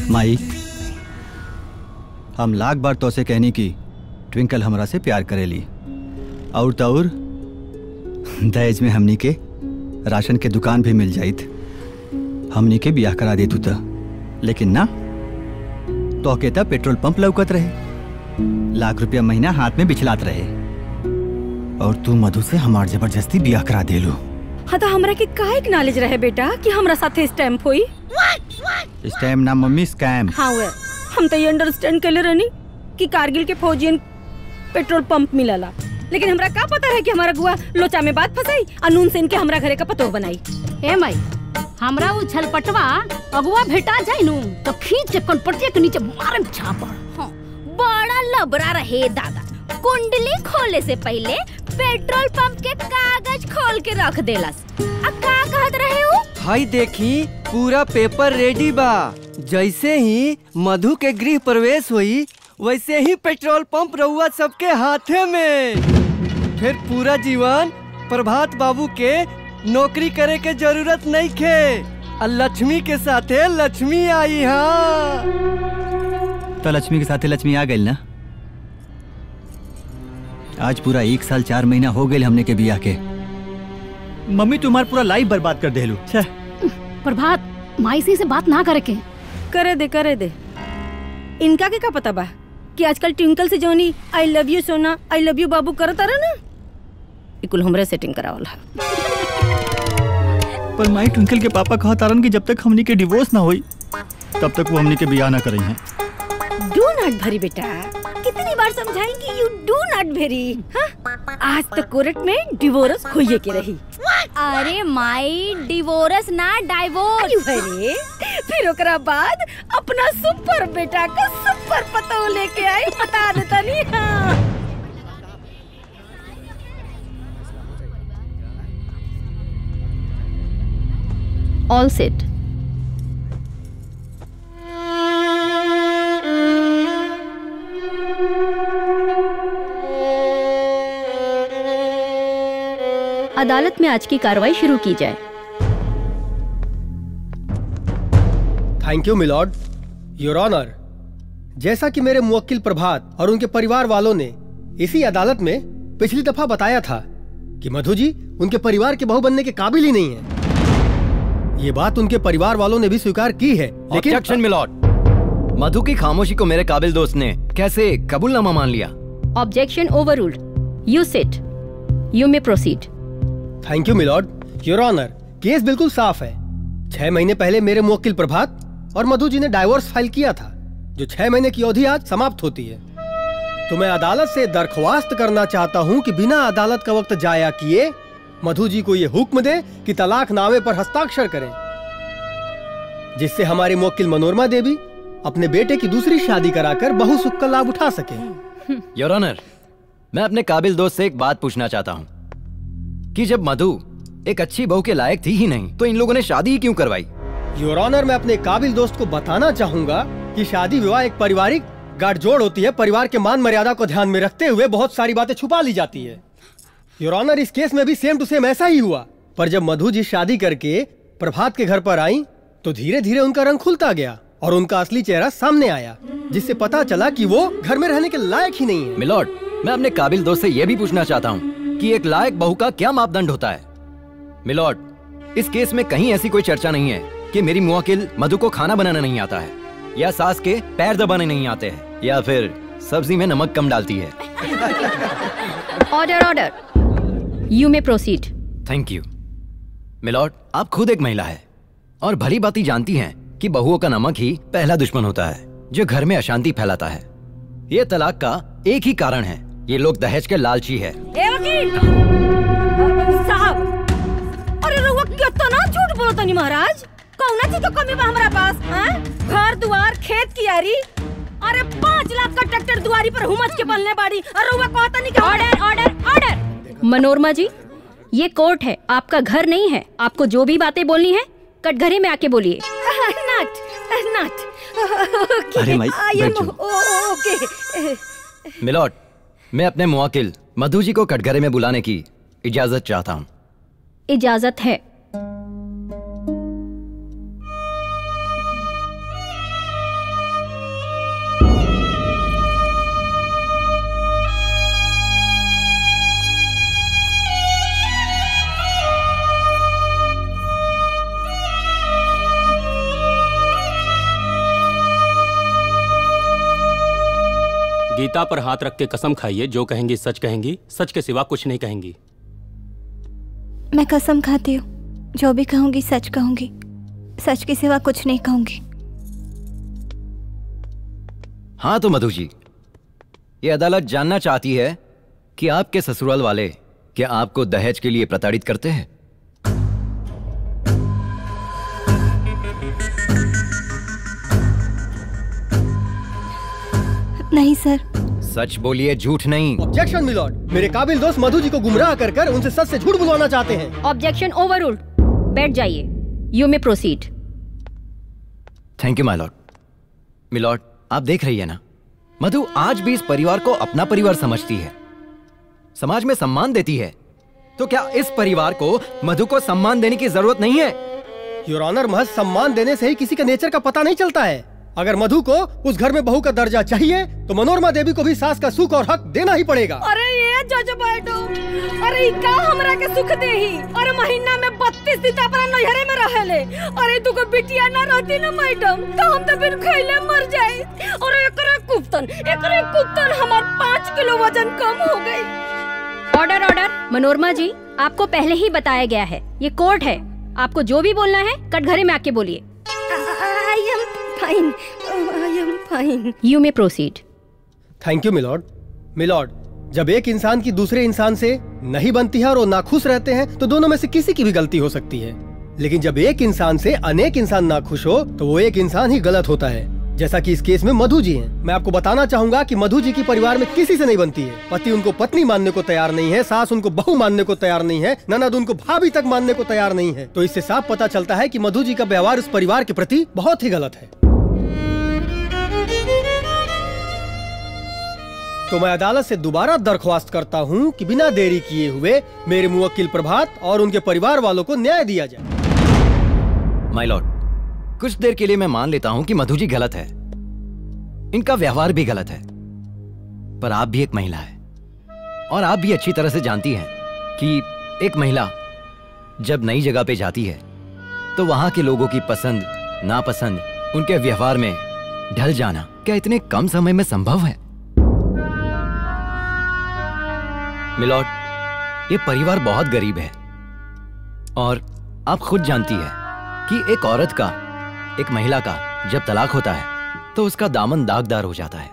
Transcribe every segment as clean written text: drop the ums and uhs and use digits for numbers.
माई, हम लाख बार तो से कहनी कि ट्विंकल हमरा से प्यार करेली और तौर दहेज में हमनी के राशन के दुकान भी मिल जाइत, हमनी के ब्याह करा देतू था। लेकिन ना, तो कहता पेट्रोल पंप लौकत रहे, लाख रुपया महीना हाथ में बिछलात रहे, और तू मधु से हमार जबरदस्ती ब्याह करा देलू। हाँ तो हमरा के काहे के नॉलेज रहे बेटा कि हमरा साथे स्टैम्प होई? स्टैम्प ना मम्मी, स्कैम। हाँ वे, हम तो ये अंडरस्टैंड कर ले रहनी कि कारगिल के फौजियन पेट्रोल पंप मिलला, लेकिन हमरा का पता है कि हमारा गुआ लोचा में बात फंसाई और नून से इनके हमरा घरे का पतो बनाई। ए माई, हमरा वो छलपटवा अगुआ भेटा जाए नू तो खींच के कनपटिया के नीचे मारम छापड़। हाँ, बड़ा लबरा रहे दादा, कुंडली खोले से पहले पेट्रोल पंप के कागज खोल के रख देलस। अब का कहत रहे हो? हाय देखी, पूरा पेपर रेडी बा। जैसे ही मधु के गृह प्रवेश हुई वैसे ही पेट्रोल पंप रहुआ सबके हाथे में। फिर पूरा जीवन प्रभात बाबू के नौकरी करे के जरूरत नहीं खे। लक्ष्मी के साथे लक्ष्मी आई। हाँ तो लक्ष्मी के साथे लक्ष्मी आ गई ना। आज पूरा 1 साल 4 महीना हो गए हमने के बियाह के। मम्मी तुम्हारा पूरा लाइफ बर्बाद कर देलू। प्रभात, माई से बात ना करे के। करे दे। इनका के का पता बा कि आजकल ट्विंकल से जोनी आई love you Sona, I love you बाबू करता रहा ना, इकुल हमरे सेटिंग करावला है। पर माई ट्विंकल के पापा कहा तारन कि जब तक हमनी के डिवोर्स ना होई तब तक वो हमनी के बियाह ना करें हैं। डू नॉट भेरी बेटा, कितनी बार समझाएंगी यू डू नॉट भेरी। हाँ? आज तक कोर्ट में डिवोर्स होइए के रही। अरे माई, डिवोर्स ना डाइवोर्स। अरे फिर ओकरा बाद अपना सुपर बेटा का सुपर पतो लेके आई, बता देता नहीं। हाँ। All set. अदालत में आज की कार्रवाई शुरू की जाए। Thank you my lord, your honour. जैसा कि मेरे मुवक्किल प्रभात और उनके परिवार वालों ने इसी अदालत में पिछली दफा बताया था कि मधु जी उनके परिवार के बहू बनने के काबिल ही नहीं है। ये बात उनके परिवार वालों ने भी स्वीकार की है। लेकिन ऑब्जेक्शन मिलॉर्ड, मधु की खामोशी को मेरे काबिल दोस्त ने कैसे कबूलनामा मान लिया? Objection overruled. You sit, you may proceed. Thank you my lord, your honour. Case बिल्कुल साफ है। 6 महीने पहले मेरे मुवक्किल प्रभात और मधु जी ने डाइवोर्स फाइल किया था, जो 6 महीने की अवधि आज समाप्त होती है। तो मैं अदालत से दरख्वास्त करना चाहता हूं कि बिना अदालत का वक्त जाया किए मधु जी को ये हुक्म दे कि तलाकनामे पर हस्ताक्षर करें, जिससे हमारी मुवक्किल मनोरमा देवी अपने बेटे की दूसरी शादी कराकर बहु सुख का लाभ उठा सके। योर ऑनर, मैं अपने काबिल दोस्त से एक बात पूछना चाहता हूँ कि जब मधु एक अच्छी बहू के लायक थी ही नहीं तो इन लोगों ने शादी ही क्यों करवाई? योर ऑनर, मैं अपने काबिल दोस्त को बताना चाहूंगा कि शादी विवाह एक पारिवारिक गाठजोड़ होती है। परिवार के मान मर्यादा को ध्यान में रखते हुए बहुत सारी बातें छुपा ली जाती है। योर ऑनर, इस केस में भी सेम टू सेम ऐसा ही हुआ। पर जब मधु जी शादी करके प्रभात के घर पर आई तो धीरे धीरे उनका रंग खुलता गया और उनका असली चेहरा सामने आया, जिससे पता चला कि वो घर में रहने के लायक ही नहीं है। मिलॉर्ड, मैं अपने काबिल दोस्त से यह भी पूछना चाहता हूँ कि एक लायक बहू का क्या मापदंड होता है? मिलॉर्ड, इस केस में कहीं ऐसी कोई चर्चा नहीं है कि मेरी मुवक्किल मधु को खाना बनाना नहीं आता है, या सास के पैर दबाने नहीं आते हैं, या फिर सब्जी में नमक कम डालती है। Order, order. You may proceed. Thank you my lord, आप खुद एक महिला है और भली बात जानती हैं कि बहुओं का नमक ही पहला दुश्मन होता है जो घर में अशांति फैलाता है। ये तलाक का एक ही कारण है, ये लोग दहेज के लालची है। साहब, अरे रहुआ कितना झूठ बोलता नहीं महाराज। कौना चीज तो कमी बा हमारा पास? घर दुआर खेत कियारी, अरे 5 लाख का ट्रैक्टर दुआरी पर हुमच के बनने बाड़ी और रहुआ कहता नहीं कि ऑर्डर, ऑर्डर, ऑर्डर। मनोरमा जी, ये कोर्ट है, आपका घर नहीं है। आपको जो भी बातें बोलनी है कटघरे में आके बोलिए। अरे माई, मिलॉर्ड, मैं अपने मुवक्किल मधु जी को कटघरे में बुलाने की इजाजत चाहता हूँ। इजाजत है। गीता पर हाथ रख के कसम खाइए, जो कहेंगी सच कहेंगी, सच के सिवा कुछ नहीं कहेंगी। मैं कसम खाती हूँ, जो भी कहूंगी सच कहूंगी, सच के सिवा कुछ नहीं कहूंगी। हाँ तो मधु जी, ये अदालत जानना चाहती है कि आपके ससुराल वाले क्या आपको दहेज के लिए प्रताड़ित करते हैं? नहीं सर। सच बोलिए, झूठ नहीं। ऑब्जेक्शन मिलॉर्ड, मेरे काबिल दोस्त मधु जी को गुमराह कर कर उनसे सच से झूठ बुलवाना चाहते हैं। Objection overruled. बैठ जाइए। You may proceed. Thank you my lord. My lord, आप देख रही है ना, मधु आज भी इस परिवार को अपना परिवार समझती है, समाज में सम्मान देती है। तो क्या इस परिवार को मधु को सम्मान देने की जरूरत नहीं है? योर ऑनर, महज सम्मान देने से ही किसी के नेचर का पता नहीं चलता है। अगर मधु को उस घर में बहू का दर्जा चाहिए तो मनोरमा देवी को भी सास का सुख और हक देना ही पड़ेगा। अरे ये जज बैठो, अरे का हमरा के सुख दे ही? अरे महीना में 32 दिन अपना नैहरे में रहेले। अरे तू को बिटिया ना रहती ना मैडम, तो हम तो बिन खइले मर जाए। और एकरे कुप्तन हमार 5 किलो वजन कम हो गई। Order order. मनोरमा जी, आपको पहले ही बताया गया है, ये कोर्ट है। आपको जो भी बोलना है कटघरे में आके बोलिए। I am fine. You may proceed. Thank you my lord. My lord, जब एक इंसान की दूसरे इंसान से नहीं बनती है और वो नाखुश रहते हैं तो दोनों में से किसी की भी गलती हो सकती है। लेकिन जब एक इंसान से अनेक इंसान नाखुश हो तो वो एक इंसान ही गलत होता है, जैसा कि इस केस में मधु जी हैं। मैं आपको बताना चाहूंगा कि मधु जी की परिवार में किसी से नहीं बनती है। पति उनको पत्नी मानने को तैयार नहीं है, सास उनको बहू मानने को तैयार नहीं है, ननद उनको भाभी तक मानने को तैयार नहीं है। तो इससे साफ पता चलता है कि मधु जी का व्यवहार इस परिवार के प्रति बहुत ही गलत है। तो मैं अदालत से दोबारा दरख्वास्त करता हूं कि बिना देरी किए हुए मेरे मुवक्किल प्रभात और उनके परिवार वालों को न्याय दिया जाए। माय लॉर्ड, कुछ देर के लिए मैं मान लेता हूं कि मधु जी गलत है, इनका व्यवहार भी गलत है, पर आप भी एक महिला है और आप भी अच्छी तरह से जानती हैं कि एक महिला जब नई जगह पे जाती है तो वहां के लोगों की पसंद नापसंद, उनके व्यवहार में ढल जाना क्या इतने कम समय में संभव है? मिलॉर्ड, ये परिवार बहुत गरीब है और आप खुद जानती है कि एक औरत का, एक महिला का जब तलाक होता है तो उसका दामन दागदार हो जाता है।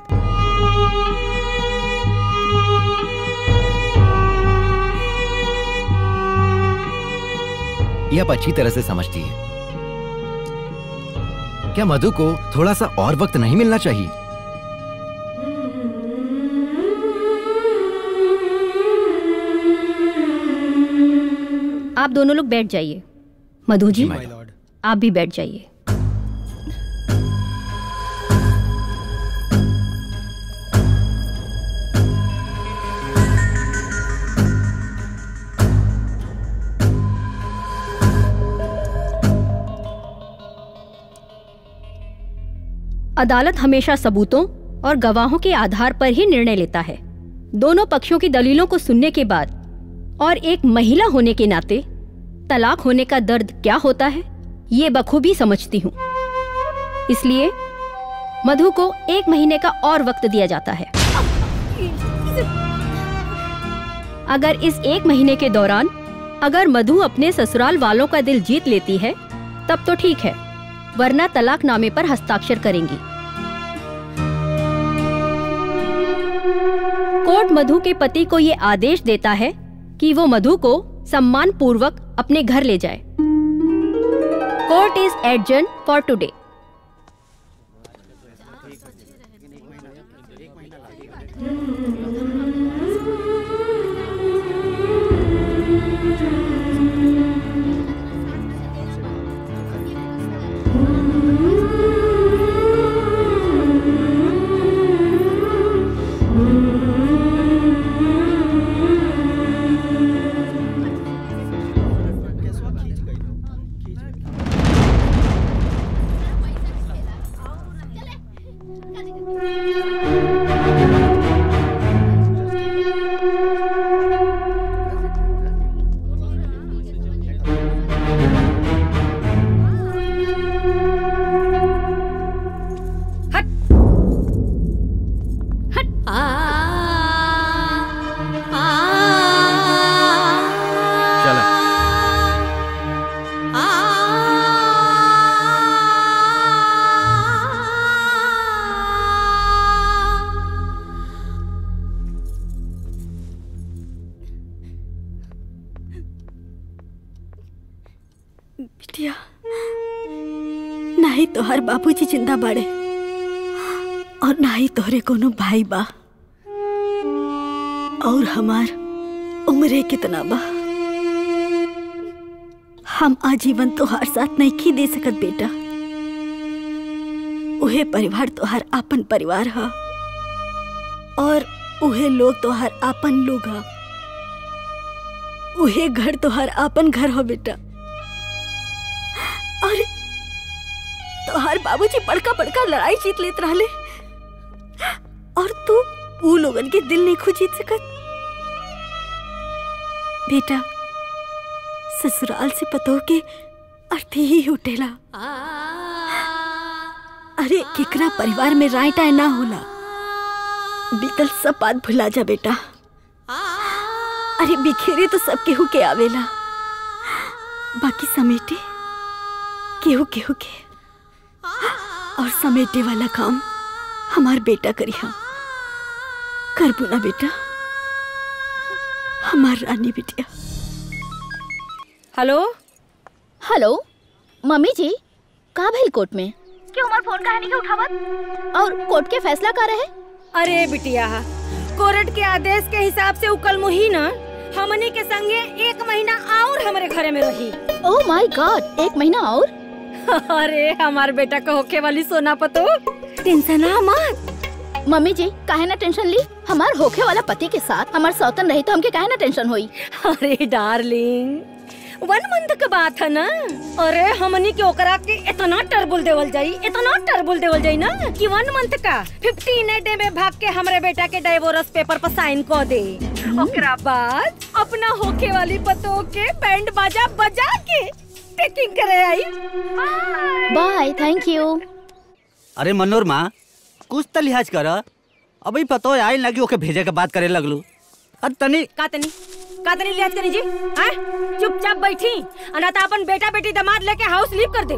ये आप अच्छी तरह से समझती है। क्या मधु को थोड़ा सा और वक्त नहीं मिलना चाहिए? आप दोनों लोग बैठ जाइए। मधु जी, आप भी बैठ जाइए। अदालत हमेशा सबूतों और गवाहों के आधार पर ही निर्णय लेता है। दोनों पक्षों की दलीलों को सुनने के बाद और एक महिला होने के नाते तलाक होने का दर्द क्या होता है ये बखूबी समझती हूँ। इसलिए मधु को 1 महीने का और वक्त दिया जाता है। अगर इस 1 महीने के दौरान अगर मधु अपने ससुराल वालों का दिल जीत लेती है तब तो ठीक है, वरना तलाकनामे पर हस्ताक्षर करेंगी। कोर्ट मधु के पति को ये आदेश देता है कि वो मधु को सम्मान पूर्वक अपने घर ले जाए। Court is adjourn for today. तोहर बाबूजी जिंदा बाड़े और ना ही तोहरे कोनो भाई बा और हमार उम्रे कितना बा। हम आजीवन तोहार साथ नहीं खी दे सकत बेटा। उहे परिवार तोहार आपन परिवार हा और उहे लोग तोहार आपन लोग हा। उहे घर तोहार आपन घर हो बेटा। और तोहार बाबूजी बड़का बड़का लड़ाई जीत लेत रहले और तू ऊ लोगन के दिल नहीं जीत सकत। बेटा ससुराल से पतो के अर्थी ही उठेला। अरे केकरा परिवार में राय टाय ना होला। बीतल सब बात भुला जा बेटा। अरे बिखेरे तो सब केहू के आवेला, बाकी समेटे केहू केहू के। और समेटे वाला काम हमार बेटा करिहा। करबू ना बेटा हमार रानी बिटिया। हेलो हेलो मम्मी जी, का भइल कोर्ट में? क्यों हमार फोन काहे नहीं उठावत? और कोर्ट के फैसला का रहे? अरे बिटिया, कोर्ट के आदेश के हिसाब से उकल मुही ना हमनी के संगे 1 महीना और हमारे घरे में रही। ओह माय गॉड, 1 महीना और? अरे हमार बेटा को होके वाली सोना पतो, टेंशन ना मत। मम्मी जी काहे ना टेंशन ली? हमार होके वाला पति के साथ हमार सौतन रही तो हमके काहे ना टेंशन होई? अरे डार्लिंग, 1 मंथ का बात है ना। अरे हमनी के ओकरा के इतना टर्बुल देवल जाई ना कि 1 मंथ का 15 डे में भाग के हमरे बेटा के डाइवोर्स पेपर पर साइन कर दे। ओकरा बाद अपना होके वाली पतो के बैंड बाजा बजा के पैकिंग करे आई। By, thank you. अरे मनोरमा, कुछ तो लिहाज कर। अभी पतो आई लगी ओके भेजे के बात करे लगलू। अरे तनी लिहाज करी जी। चुपचाप बैठी, अना तो अपन बेटा बेटी दामाद लेके हाउस लीव कर दे,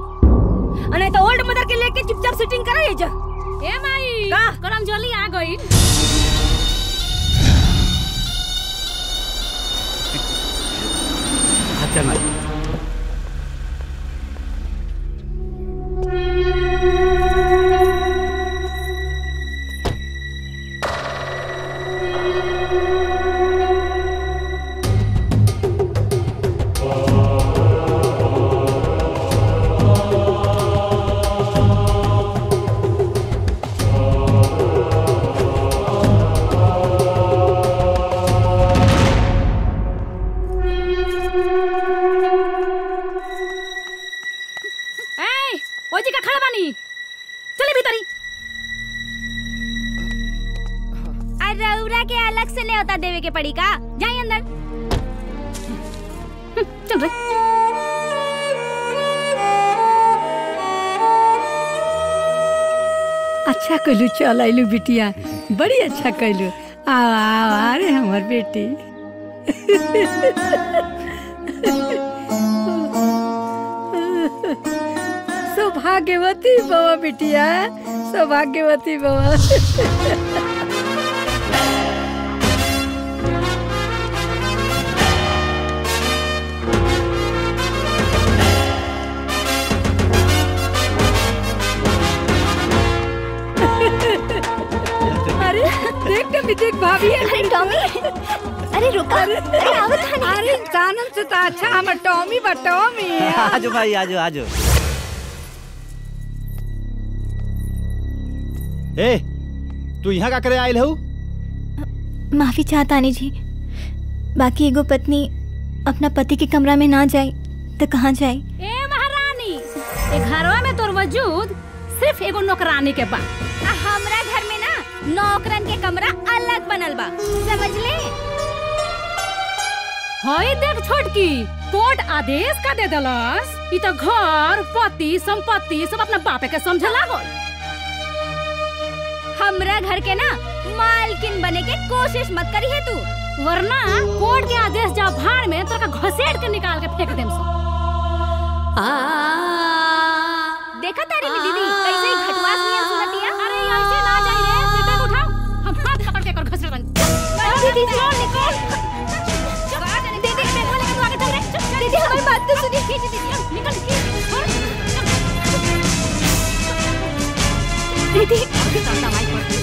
अना तो ओल्ड मदर के लेके चुपचाप सिटिंग करे जा। ए माई का करम जोली आ गई। अच्छा माई। देवे के पड़ी का? जाइए अंदर। चल रे। अच्छा कलू, चल आइलू बिटिया, बड़ी अच्छा कलू। आओ आओ, अरे हमार बेटी। सौभाग्यवती बाबा बिटिया, सौभाग्यवती बाबा। देख भाभी। अरे टॉमी, अरे रुका। अरे जानम से तो अच्छा हमर टॉमी बा। टॉमी आजो भाई, आजो आजो। ए, तू यहाँ का करे आयल हो? माफी चाहता नहीं जी, बाकी एगो पत्नी अपना पति के कमरा में ना जाए तो कहाँ जाए? ए महारानी, ए घरवा में तोर वजूद सिर्फ एगो नौकरानी के बा। हमरा घर में ना नौकरन के कमरा अलग बनल बा, समझ ले? हाय देख छोटकी, कोर्ट आदेश का दे दलस। ई तो घर पति संपत्ति सब अपना बापे के समझ लागल। हमरा घर के ना मालकिन बने के कोशिश मत करी है तू, वरना कोर्ट के आदेश जा भाड़ में तो का घसेट के निकाल के फेंक देम सो। देखा तारी में दीदी कैसे घटवास नियर सुनतिया। अरे ऐसे ना जाई रे, बेटा उठाओ, हम हाथ पकड़ के कर घसरे बन। दीदी निकल। दीदी बैग लेके तू आगे चल रे। दीदी हमारी बात तो सुनिए। निकल। दीदी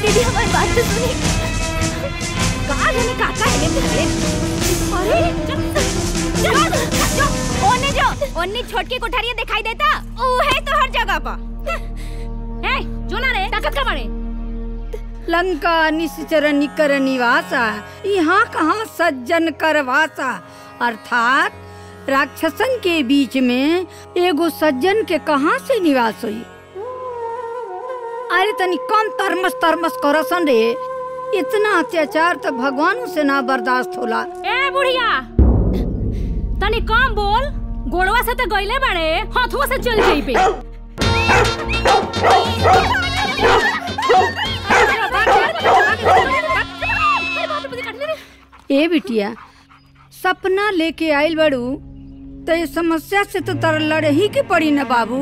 दीदी हमारी बात तो सुनी। कहाँ जाने काका है ले अरे ओने जो ओने छोटकी कोठारियां दिखाई देता ओ है तो हर जगह पर ए जो ना रे ताकत का मारे लंका निश्चर निकर निवासा यहाँ कहाँ सज्जन कर वासा। अर्थात राक्षसन के बीच में एगो सज्जन के कहाँ से निवास हुई। अरे तनी कम तरमस करसन रे, इतना अत्याचार तो भगवान से ना बर्दाश्त होला। ए बुढ़िया तनी कम बोल, गोड़वा से तो गईले बड़े हाथवा से चल जाई पे। ए बिटिया सपना लेके आइल बड़ू तो ये समस्या से तो तर लड़े ही के पड़ी न बाबू।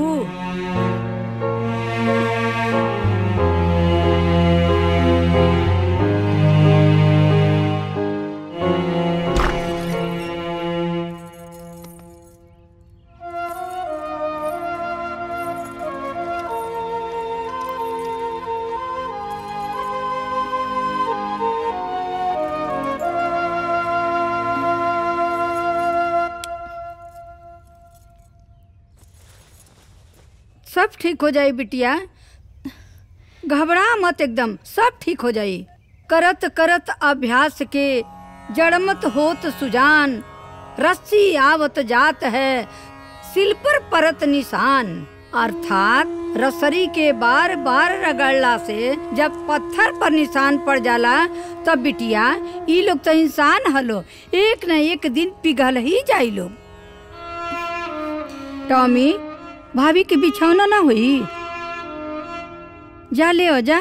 सब ठीक हो जाई बिटिया, घबरा मत, एकदम सब ठीक हो जाई। करत करत अभ्यास के जड़मत होत सुजान, रस्सी आवत जात है सिल पर परत निशान। अर्थात रसरी के बार बार रगड़ला से जब पत्थर पर निशान पड़ जाला तब बिटिया ई लोग तो इंसान हलो, एक न एक दिन पिघल ही जाई लोग। टॉमी भाभी के बिछौना ना हुई, जा ले हो जा।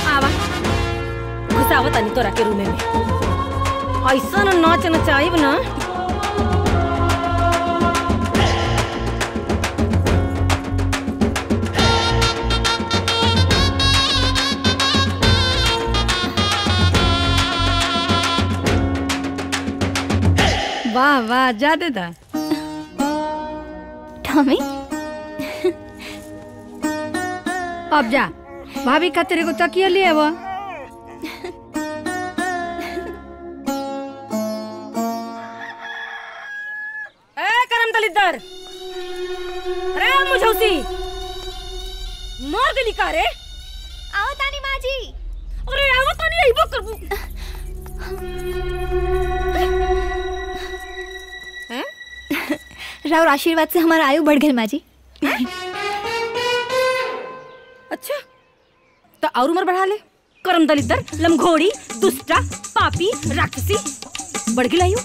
आवा घुसावत नहीं तोरा के रूमे में, ऐसा न नाच नचाइब ना। वाह वाह जा दे दा। टॉमी अब जा, भाभी का तेरे को तकिया ले आवा। ए करम दलिद्दर, अरे मुझौसी मार गली का रे। आओ तानी माँ जी। अरे आओ तानी आइबो करबू। राउर आशीर्वाद से हमारा आयु बढ़ गई माँ जी। अच्छा तो और उम्र बढ़ा ले। करम दलिद्दर, लमघोड़ी, दुष्टा, पापी, राक्षसी, बढ़ गई आयु।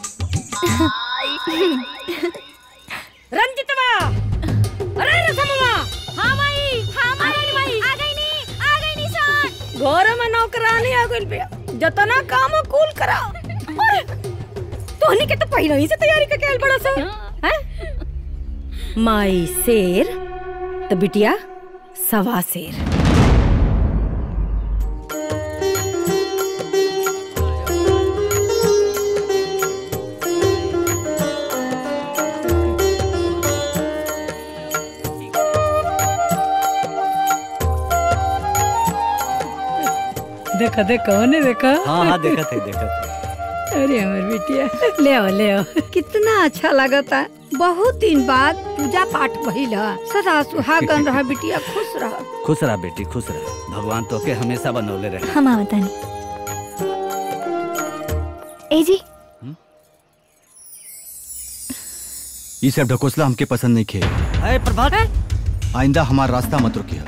रंजितवा, अरे रसमवा, हाँ माई, हाँ माई, आ गई नी सन। घर में नौकरानी आ गइल बे, जतना काम कुल करा। तोहनी के तो पहले ही से तैयारी करके आइल बड़ा सा, हैं? माई शेर तो बिटिया सवा शेर। देखा देखा ने देखा। हाँ हाँ देखा थे। अरे हमार बिटिया ले आओ कितना अच्छा लगता। बहुत दिन बाद पूजा पाठ भइल, सदा सुहागन रहा बिटिया, खुश रहा। खुश रहा बेटी, खुश रहा। भगवान तो के हमेशा बनौले रहे। हम आवता नहीं। ए जी ये सब ढकोसला हमके पसंद नहीं खे। अरे प्रभात, आइंदा हमारा रास्ता मत रुकिया।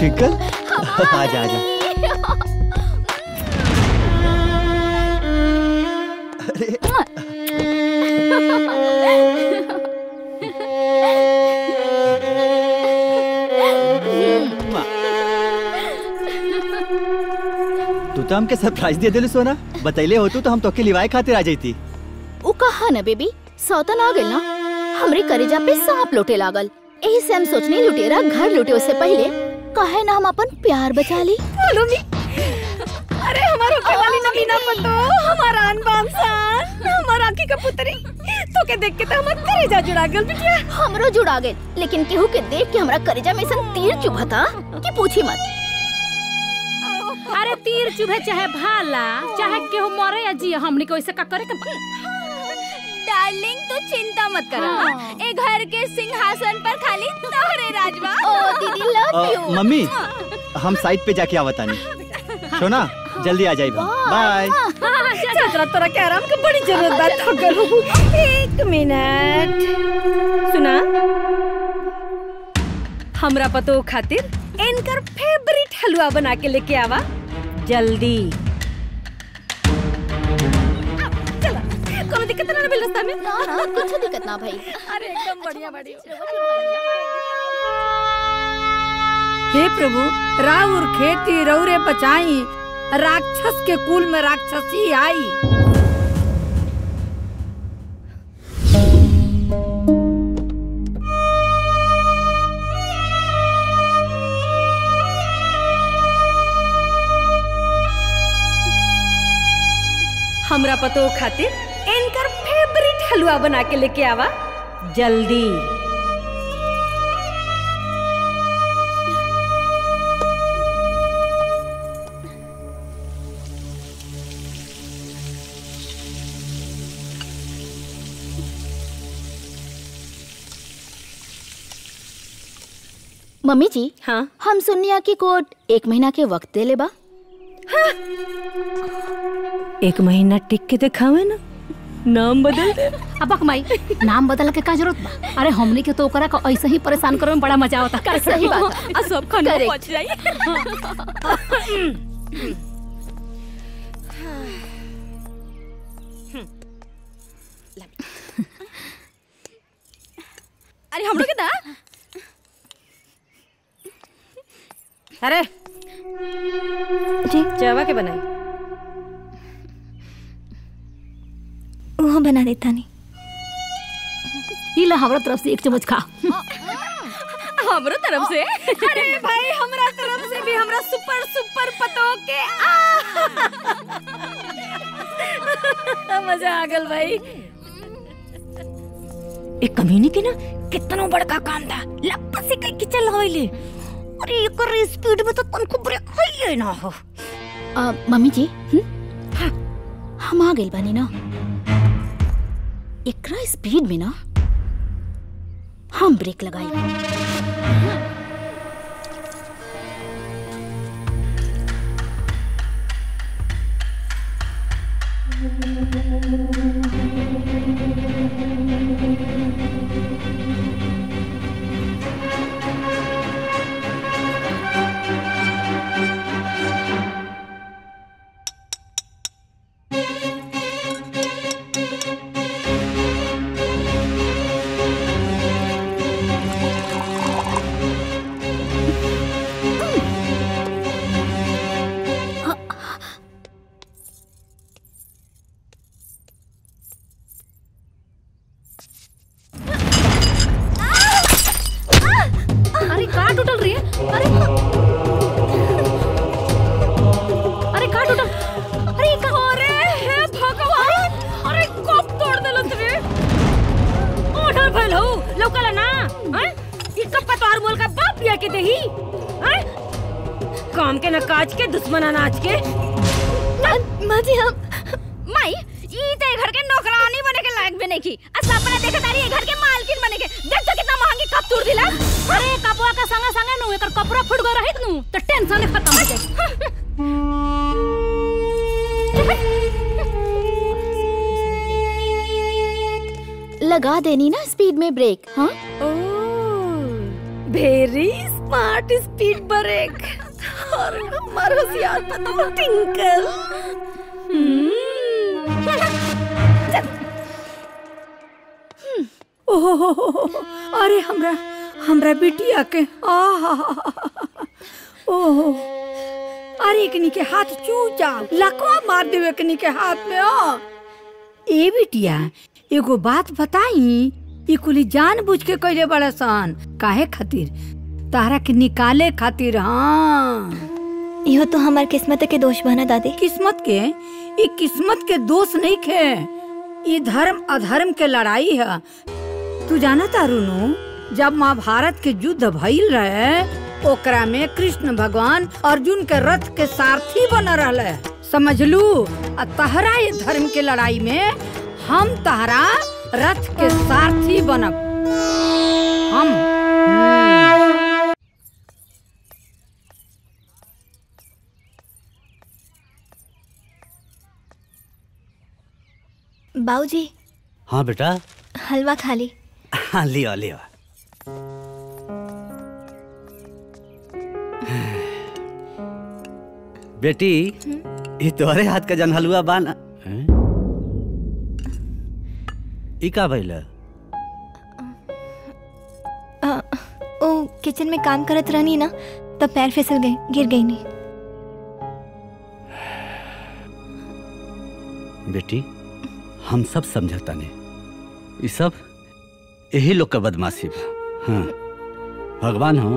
टिकल आजा आजा। अरे तू तो हमके सरप्राइज दे दिलू सोना। बतैले हो तू तो हम तोके लिवाए खातिर आ जाती। उ कहा न बेबी, सौतन आ गइल ना, हमरे करेजा पे सांप लोटे लागल। एही से हम सोचनी लुटेरा घर लुटे उससे पहले काहे ना हम अपन प्यार बचा ली। अरे हमारो के वाली नवीना पतो, हमारा अनबान सान, हमारा आँखी का पुतरी, तो के देख के तो हमार करेजा जुड़ा गेल बिटिया। हमरो जुड़ा गेल, लेकिन केहू के देख के हमरा करेजा में सन तीर चुभता कि पूछी मत। अरे तीर चुभे चाहे भाला, चाहे केहू मरे या जिए, हमनी को ऐसे का करे के। डार्लिंग तू चिंता मत कर, ए घर के सिंहासन पर खाली तोहरे राजवा। ओ दीदी लव यू। मम्मी हम साइड पे जाके आवतानी। सोना जल्दी आ जाइए। बाय। चतरा तोरा के आराम के बड़ी जरूरत बा। थकल हो। एक मिनट सुना, हमरा पतो खातिर इनकर फेवरेट हलवा बना के लेके आवा जल्दी। चला, कोनो दिक्कत ना मिल रास्ता में? ना ना कुछ दिक्कत ना भाई। अरे एकदम बढ़िया बढ़िया। हे प्रभु, राउर खेती रौरे बचाई, राक्षस के कुल में राक्षसी आई। हमरा पतो खातिर इनकर फेवरेट हलवा बना के लेके आवा जल्दी। मम्मी जी, हाँ हम सुनिया की कोर्ट 1 महीना के वक्त दे ले बा। हाँ? 1 महीना टिक के दिखावे ना, नाम बदल दे। अब माई नाम बदल के का जरूरत बा? अरे हमनी के तो ओकरा का ऐसे ही परेशान करे में बड़ा मजा आता। सही बात है। आ सब खाना Correct। पच जाई। अरे हमरो के दा। अरे जी चावा के बनाई। वो बना देता नहीं। ई ला हमरा तरफ से 1 चम्मच खा। हमरो तरफ से? अरे भाई हमरा तरफ से भी हमरा सुपर सुपर पतो के मजा आ गल भाई। एक कमीनी के ना कितना बड़का काम था, लपस से कई चल होइले। अरे एकर स्पीड में तो तनको ब्रेक होइए ना हो। मम्मी जी, हम आ गइल बानी ना, एकरा स्पीड में ना हम ब्रेक लगाई। अरे का टूटल रही है? अरे अरे का टूटल? अरे का? अरे हे भगवान, अरे कब तोड़ देलत रे? ऑर्डर भइल हो, लौकला ना? हैं? ई कप्पा तोहर मोल का बाप बिया के देही? हैं? काम के न काज के, दुश्मन अनाज के। माँ जी हम माई, ई ते घर के नौकरानी बने के लायक भी नहीं की। सपना देखा तारी घर के मालकिन बने के। देख तो कितना महंगी कप तोड़ दिला। अरे कपवा का संगे संगे नु एकर कपड़ा फुट गए रहित नु त टेंशन खत्म हो जाए। लगा देनी ना स्पीड में ब्रेक। हाँ वेरी स्मार्ट स्पीड ब्रेक। और हमार होशियार पतो टिंकल। ओहो, अरे हमरा बिटिया के ओहो, अरे एकनी के हाथ चूचा लकवा मार देवे एकनी के हाथ में। ए बिटिया एगो बात बताई, ई कुली जानबूझ के कइले बड़ा सन, काहे खातिर? तारा के निकाले खातिर। हाँ इहो तो हमार किस्मत के दोष बना दादी। किस्मत के? ई किस्मत के दोष नहीं खे, ई धर्म अधर्म के लड़ाई है। तू जाना तारुनु, जब महाभारत के युद्ध भइल रहे ओकरा में कृष्ण भगवान अर्जुन के रथ के सारथी बन रहे, समझ लू। तहरा ये धर्म के लड़ाई में हम तहरा रथ के सारथी बनब। हम बाबूजी। हाँ बेटा। हलवा खा ली। हाँ लिया लिया। बेटी ये तोहरे हाथ का जन हलवा बाना। ई का भइल? ओ किचन में काम करत रहनी ना, तब पैर फिसल गए, गिर गई नहीं। बेटी हम सब समझता नहीं, ये सब यही लोग का बदमाशी बा। हाँ भगवान हो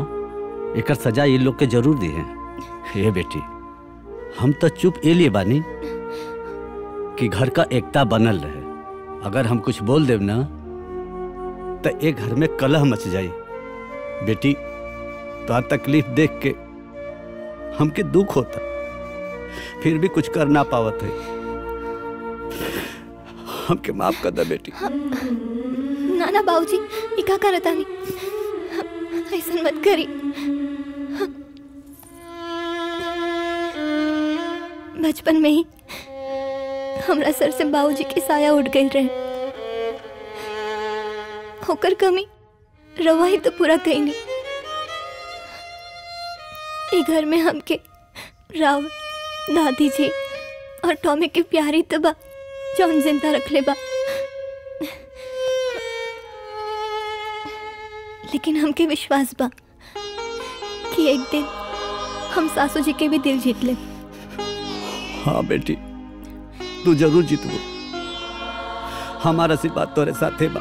एकर सजा ये लोग के जरूर दी है। ये बेटी हम तो चुप ए लिए बानी कि घर का एकता बनल रहे। अगर हम कुछ बोल देव ना तो एक घर में कलह मच जाई। बेटी तो तकलीफ देख के हमके दुख होता, फिर भी कुछ कर ना पावत है। हमके माफ कर दे बेटी। ना ना बाबूजी, ये का करता नहीं, ऐसा मत करी। बचपन में ही हमरा सर से बाबूजी की साया उठ गई रहे, होकर कमी रवा ही तो पूरा कहीं नहीं। ये घर में हमके राव, दादी जी और टॉमी के प्यारी तबा जौन जिंदा रख ले बा। लेकिन हमके विश्वास बा कि एक दिन हम सासू जी के भी दिल जीत ले। हाँ बेटी तू जरूर जीतबो, हमारा आशीर्वाद तोरे साथे बा।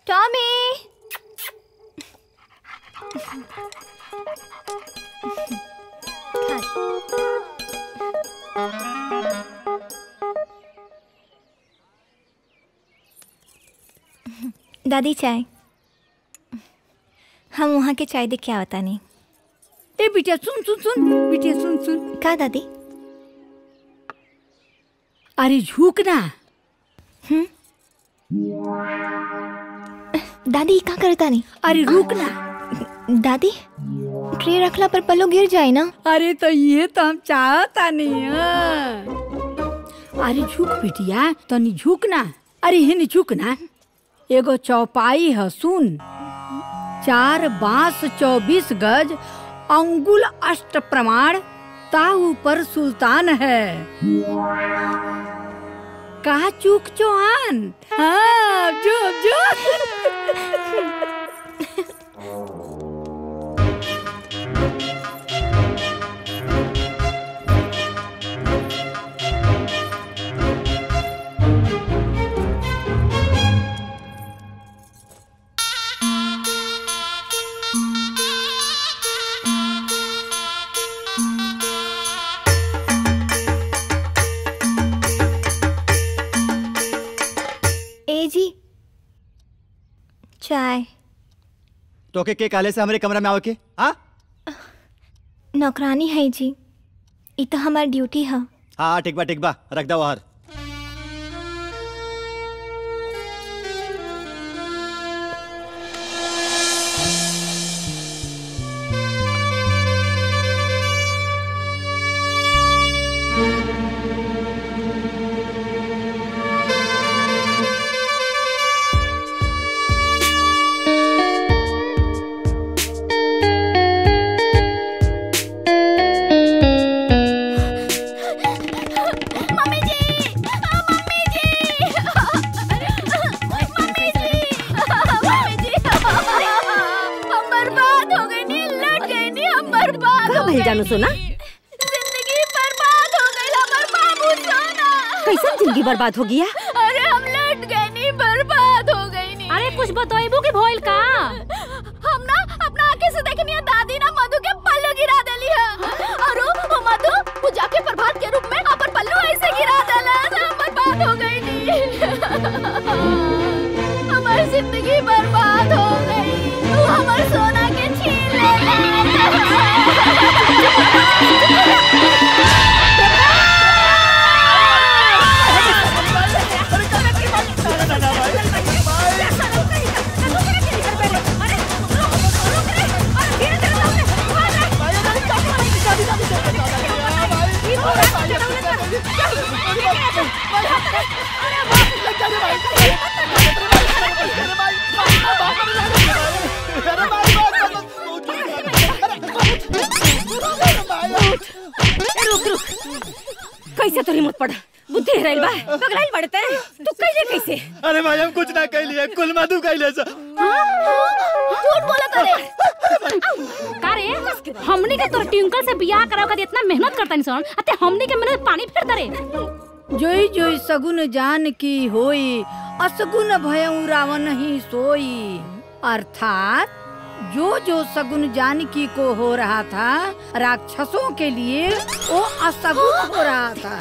टॉमी दादी चाय। हम वहाँ के चाय देख क्या होता नहीं। ए बिटिया सुन सुन सुन, बिटिया सुन सुन। का दादी? अरे झुकना। दादी का करता नहीं? अरे रुकना। दादी ट्रे रखला पर पल्लो गिर जाए ना। अरे तो ये तो हम चाहता नहीं है। अरे झुक बिटिया, तनी झुकना। अरे हिन झुकना। एगो चौपाई है सुन, 4 बांस 24 गज, अंगुल अष्ट प्रमाण, ता ऊपर सुल्तान है। कहा चूक चौहान। हाँ जो जो। चाय तो के काले से हमारे कमरा में आओ के? हाँ नौकरानी है जी, ये तो हमारी ड्यूटी है। हाँ ठीक बा रख दो बाहर। मम्मी जी जानू सोना? जिंदगी बर्बाद हो गई हमार बाबू सोना। कैसे जिंदगी बर्बाद हो गया? अरे हम लट गए नी, बर्बाद हो गई नी। अरे कुछ बताइबो कि भइल का? हम ना अपना आंखें से देखनी है दादी ना मधु के पल्लू गिरा देली है। और वो मधु वो जाके प्रभात के रूप में अपन पल्लू ऐसे गिरा देला, हम बर्बाद हो गई नी। हमारी जिंदगी बर्बाद हो गई। वो हमारे सोना के छीन लेला। कैसे तो हिम्मत पड़ा? बुद्धि हेराइल बा, पगलाइल बड़ते तू कैले कैसे? अरे भाई हम कुछ ना कैली है, कुल मधु कैले सा। झूठ बोलत रे। का रे हमनी के तोर ट्विंकल से बियाह कराव का इतना मेहनत करतनी सन, अते हमनी के मेहनत पानी फेरता रे। जोई जोई सगुन जान की होई, असगुन भयउ रावण ही सोई। अर्थात जो जो सगुन जानकी को हो रहा था राक्षसों के लिए वो असगुन हो रहा था।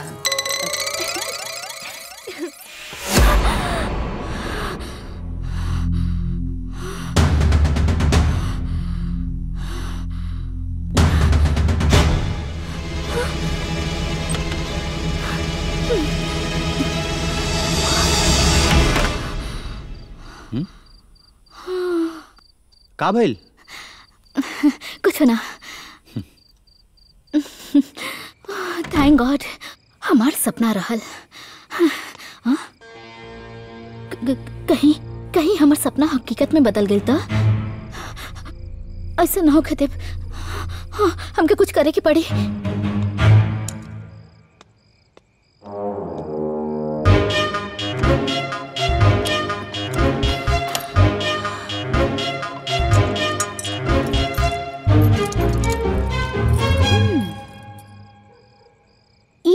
का भइल? कुछ ना। थैंक गॉड हमार सपना रहल। कहीं कहीं हमार सपना हकीकत में बदल गई तो ऐसा ना हो के देव। हमके कुछ करे की पड़ी।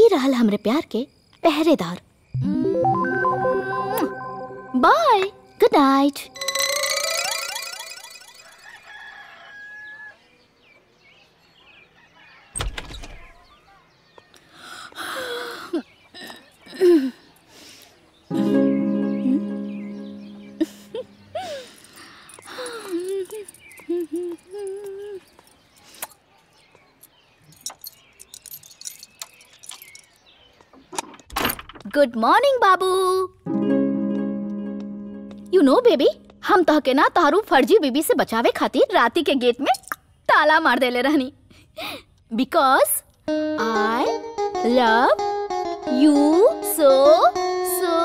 रहल हमरे प्यार के पहरेदार। Bye, good night. Good morning बाबू। यू नो बेबी, हम तहके ना तारू फर्जी बीबी से बचावे खातिर राती के गेट में ताला मार देले रहनी। Because I love you so so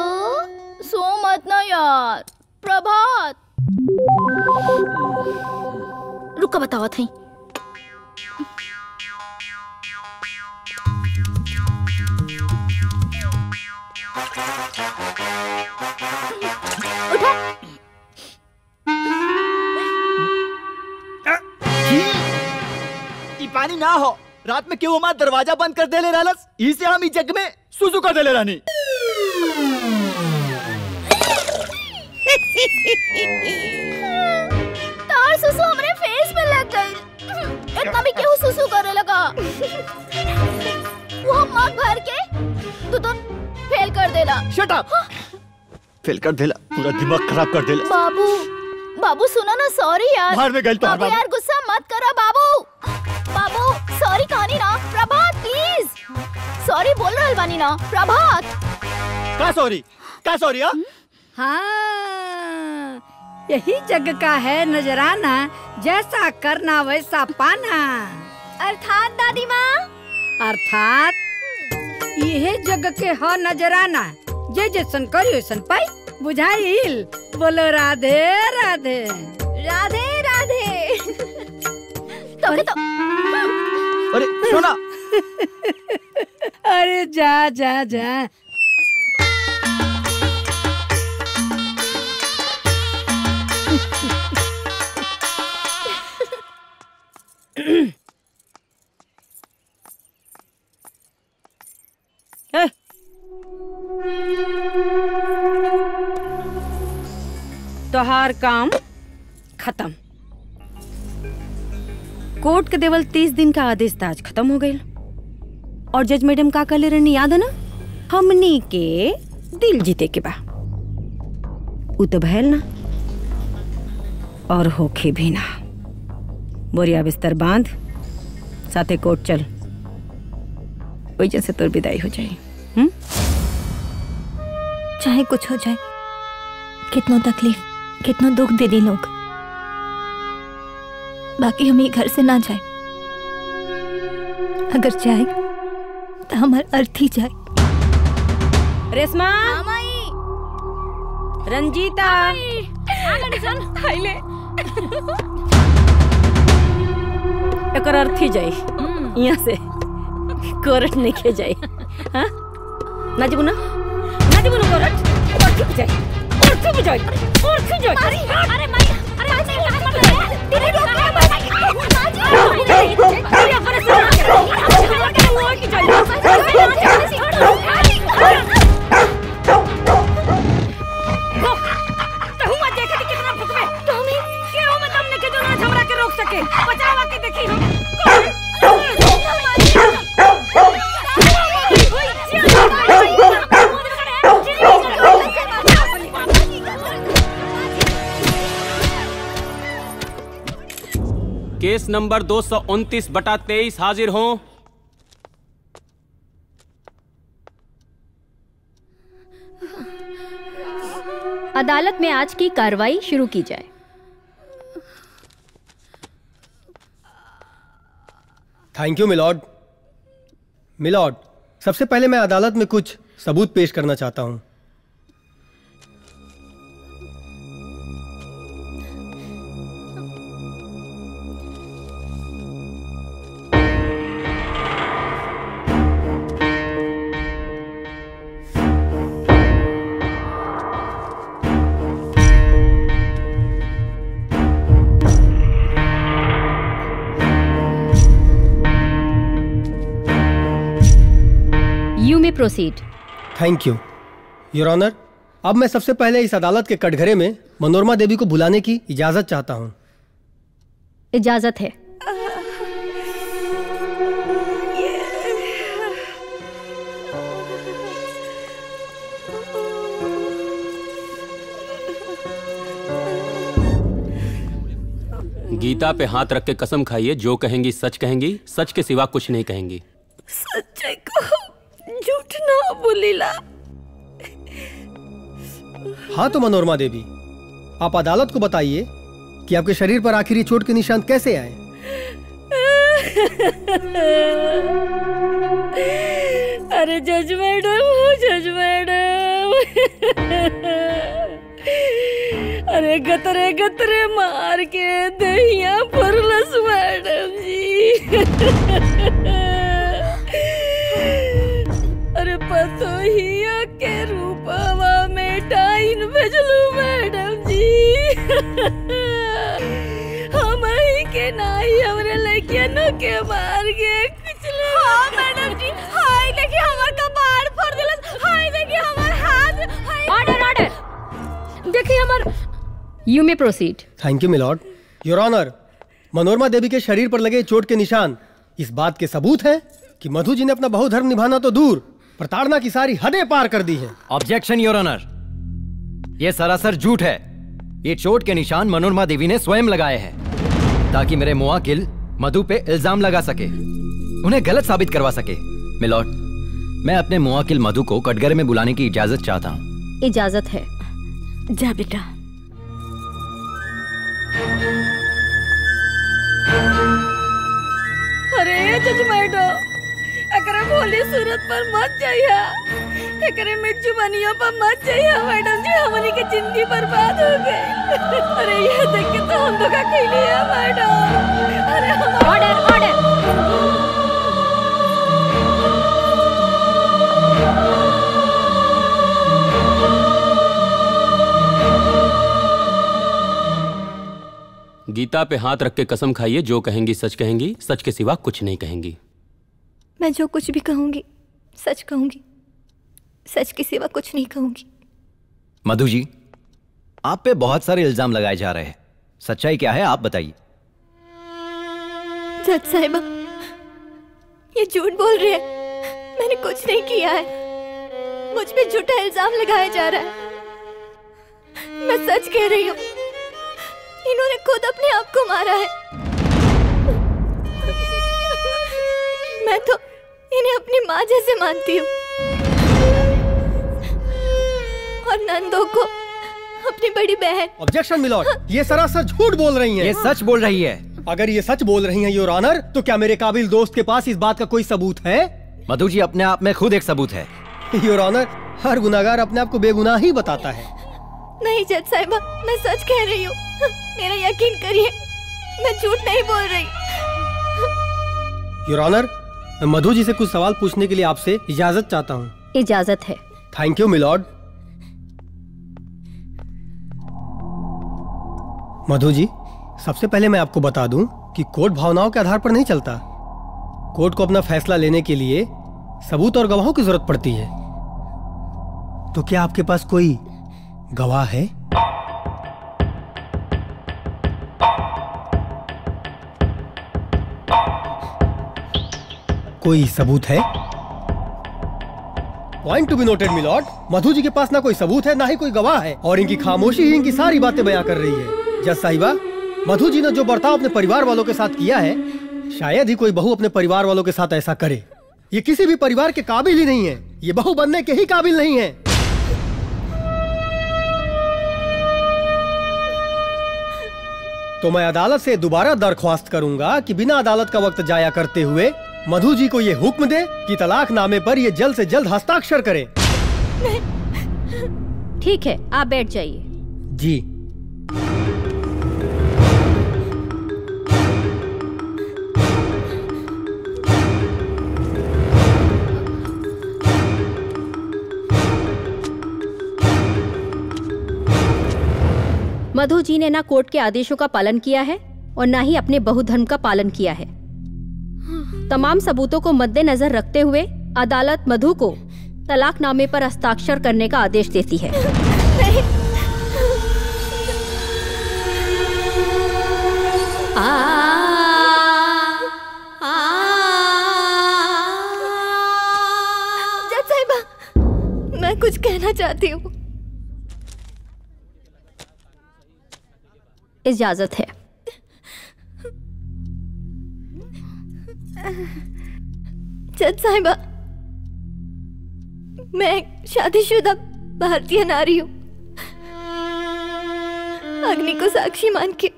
सो मत ना यार। प्रभात रुका बतावा थी। उठा। ई पानी ना हो। रात में क्यों हमारा दरवाजा बंद कर देले रहलस? इसे हम ई जग में सुसु कर देले रहनी। तार सुसु हमरे फेस पे लग गई। इतना भी क्यों सुसु करे लगा? वो मग भर के तू तो फेल कर देला। Shut up. फेल कर देला, पूरा दिमाग खराब कर देला। बाबू बाबू सुनो ना, सॉरी यार। बाहर में गई तो बाबू यार गुस्सा मत करो बाबू। बाबू सॉरी कहानी ना। प्रभात प्लीज सॉरी बोल रहा बानी ना। प्रभात का सॉरी? का सॉरी? हाँ, यही जग का है नजराना, जैसा करना वैसा पाना। अर्थात दादी माँ? अर्थात यही जग के है नजराना, जे जैसन करी वैसन पाई। बुझाइल? बोलो राधे राधे। राधे राधे। तो अरे सोना। अरे जा जा जा। तोहार काम खत्म। कोर्ट के देवल 30 दिन का आदेश था, आज खत्म हो गई। और जज मैडम का कहले रहनी याद है ना, हमनी के दिल जीते के बा। उ तो भैल ना और होखे भी ना। बोरिया बिस्तर बांध, साथे कोर्ट चल, वही से तोर विदाई हो जाए। चाहे कुछ हो जाए, कितनो तकलीफ, कितनो दुख दे दी लोग, बाकी हम ये घर से ना जाए। अगर जाए तो हमारा अर्थ ही जाए। रेशमा, रंजीता, एकर अर्थ ही जाए यहाँ से, कोर्ट नहीं के जाए। हाँ ना जीबू ना, ना जीबू ना कोर्ट, कोर्ट की जाए, कोर्ट की जाए, कोर्ट की जाए। अरे माई, अरे माई कहाँ मर रही है? तेरे लोग क्या मर रही है? तेरी अपने से ना कर, वो की जाए। तू मत देखा कि कितना भूख में, तुम्हें क्यों में दम लेके जो ना झमरा के रोक सके, बचावा के देखी हम। केस नंबर 229/23 हाजिर हों। अदालत में आज की कार्रवाई शुरू की जाए। Thank you my lord. मिलॉर्ड, सबसे पहले मैं अदालत में कुछ सबूत पेश करना चाहता हूं। Proceed. Thank you your honour. अब मैं सबसे पहले इस अदालत के कटघरे में मनोरमा देवी को बुलाने की इजाजत चाहता हूं। इजाजत है। गीता पे हाथ रख के कसम खाइए, जो कहेंगी सच कहेंगी, सच के सिवा कुछ नहीं कहेंगी। सच्चाई कहो, झूठ ना बोलीला। हाँ तो मनोरमा देवी, आप अदालत को बताइए कि आपके शरीर पर आखिरी चोट के निशान कैसे आए। अरे जज मैडम, जज मैडम, अरे गतरे गतरे मार के दहिया फुरलस मैडम जी। अरे पतोहिया के रूपवा में टाइन भेजलू मैडम जी। हम ही के नाही हमरे लड़कियन के मार के कुचले। हाँ मैडम जी, हाय देखिए हमार कपार फोड़ दिलस, हाय देखिए हमार हाथ, हाय। ऑर्डर ऑर्डर, देखिए हमार। You may proceed. Thank you my lord. Your honour, Manorama Devi के शरीर पर लगे चोट के निशान इस बात के सबूत हैं कि मधु जी ने अपना बहुधर्म निभाना तो दूर, प्रताड़ना की सारी हदें पार कर दी हैं। ऑब्जेक्शन योर ऑनर, यह सरासर झूठ है। ये चोट के निशान मनोरमा देवी ने स्वयं लगाए हैं ताकि मेरे मुवक्किल मधु पे इल्जाम लगा सके, उन्हें गलत साबित करवा सके। मिलॉर्ड, मैं अपने मुवक्किल मधु को कटघरे में बुलाने की इजाजत चाहता हूँ। इजाजत है। जा बेटा। अरे जज मैडम, एकरे भोली सूरत पर मत जाइया, एकरे मिर्चू बनिया पर मत जाइया मैडम जी, हमनी के जिंदगी बर्बाद हो गई। अरे ये देख के तो हम धोखा खइले है मैडम। अरे ऑर्डर ऑर्डर। गीता पे हाथ रख के कसम खाइए, जो कहेंगी सच कहेंगी, सच के सिवा कुछ नहीं कहेंगी। मैं जो कुछ भी कहूंगी सच कहूंगी, सच के सिवा कुछ नहीं कहूंगी। मधु जी, आप पे बहुत सारे इल्जाम लगाए जा रहे हैं, सच्चाई क्या है आप बताइए। जज साहिबा, ये झूठ बोल रहे हैं, मैंने कुछ नहीं किया है, मुझ पे झूठा इल्जाम लगाया जा रहा है। मैं सच कह रही हूँ, इन्होंने खुद अपने आप को मारा है। मैं तो इन्हें अपनी माँ जैसे मानती हूँ और नंदो को अपनी बड़ी बहन। ऑब्जेक्शन मिलॉर्ड, ये सरासर झूठ बोल रही हैं। ये सच बोल रही है। अगर ये सच बोल रही हैं योर ऑनर, तो क्या मेरे काबिल दोस्त के पास इस बात का कोई सबूत है? मधु जी अपने आप में खुद एक सबूत है। योर ऑनर, हर गुनाहगार अपने आप को बेगुनाह ही बताता है। नहीं जज साहिबा, मैं सच कह रही हूँ, मेरा यकीन करिए, मैं झूठ नहीं बोल रही। योर ऑनर, मैं मधु जी से कुछ सवाल पूछने के लिए आपसे इजाजत चाहता हूँ। इजाजत है। Thank you milord. मधु जी, सबसे पहले मैं आपको बता दूं कि कोर्ट भावनाओं के आधार पर नहीं चलता। कोर्ट को अपना फैसला लेने के लिए सबूत और गवाहों की जरूरत पड़ती है। तो क्या आपके पास कोई गवाह है? कोई सबूत है? Point to be noted my lord, Madhu ji के पास ना कोई सबूत है, ना ही कोई गवाह है, और इनकी खामोशी ही इनकी सारी बातें बयां कर रही है। जज साहिबा, मधु जी ने जो बर्ताव अपने परिवार वालों के साथ किया है, शायद ही कोई बहू अपने परिवार वालों के साथ ऐसा करे। ये किसी भी परिवार के काबिल ही नहीं है, ये बहू बनने के ही काबिल नहीं है। तो मैं अदालत से दोबारा दरख्वास्त करूंगा कि बिना अदालत का वक्त जाया करते हुए मधु जी को ये हुक्म दे कि तलाकनामे पर ये जल्द से जल्द हस्ताक्षर करें। ठीक है, आप बैठ जाइए। जी। मधु जी ने ना कोर्ट के आदेशों का पालन किया है और ना ही अपने बहुधर्म का पालन किया है। तमाम सबूतों को मद्देनजर रखते हुए अदालत मधु को तलाकनामे पर हस्ताक्षर करने का आदेश देती है। जज साहिबा, मैं कुछ कहना चाहती हूँ। इजाजत है। जज साहिबा, मैं एक शादीशुदा भारतीय नारी हूँ। अग्नि को साक्षी मान के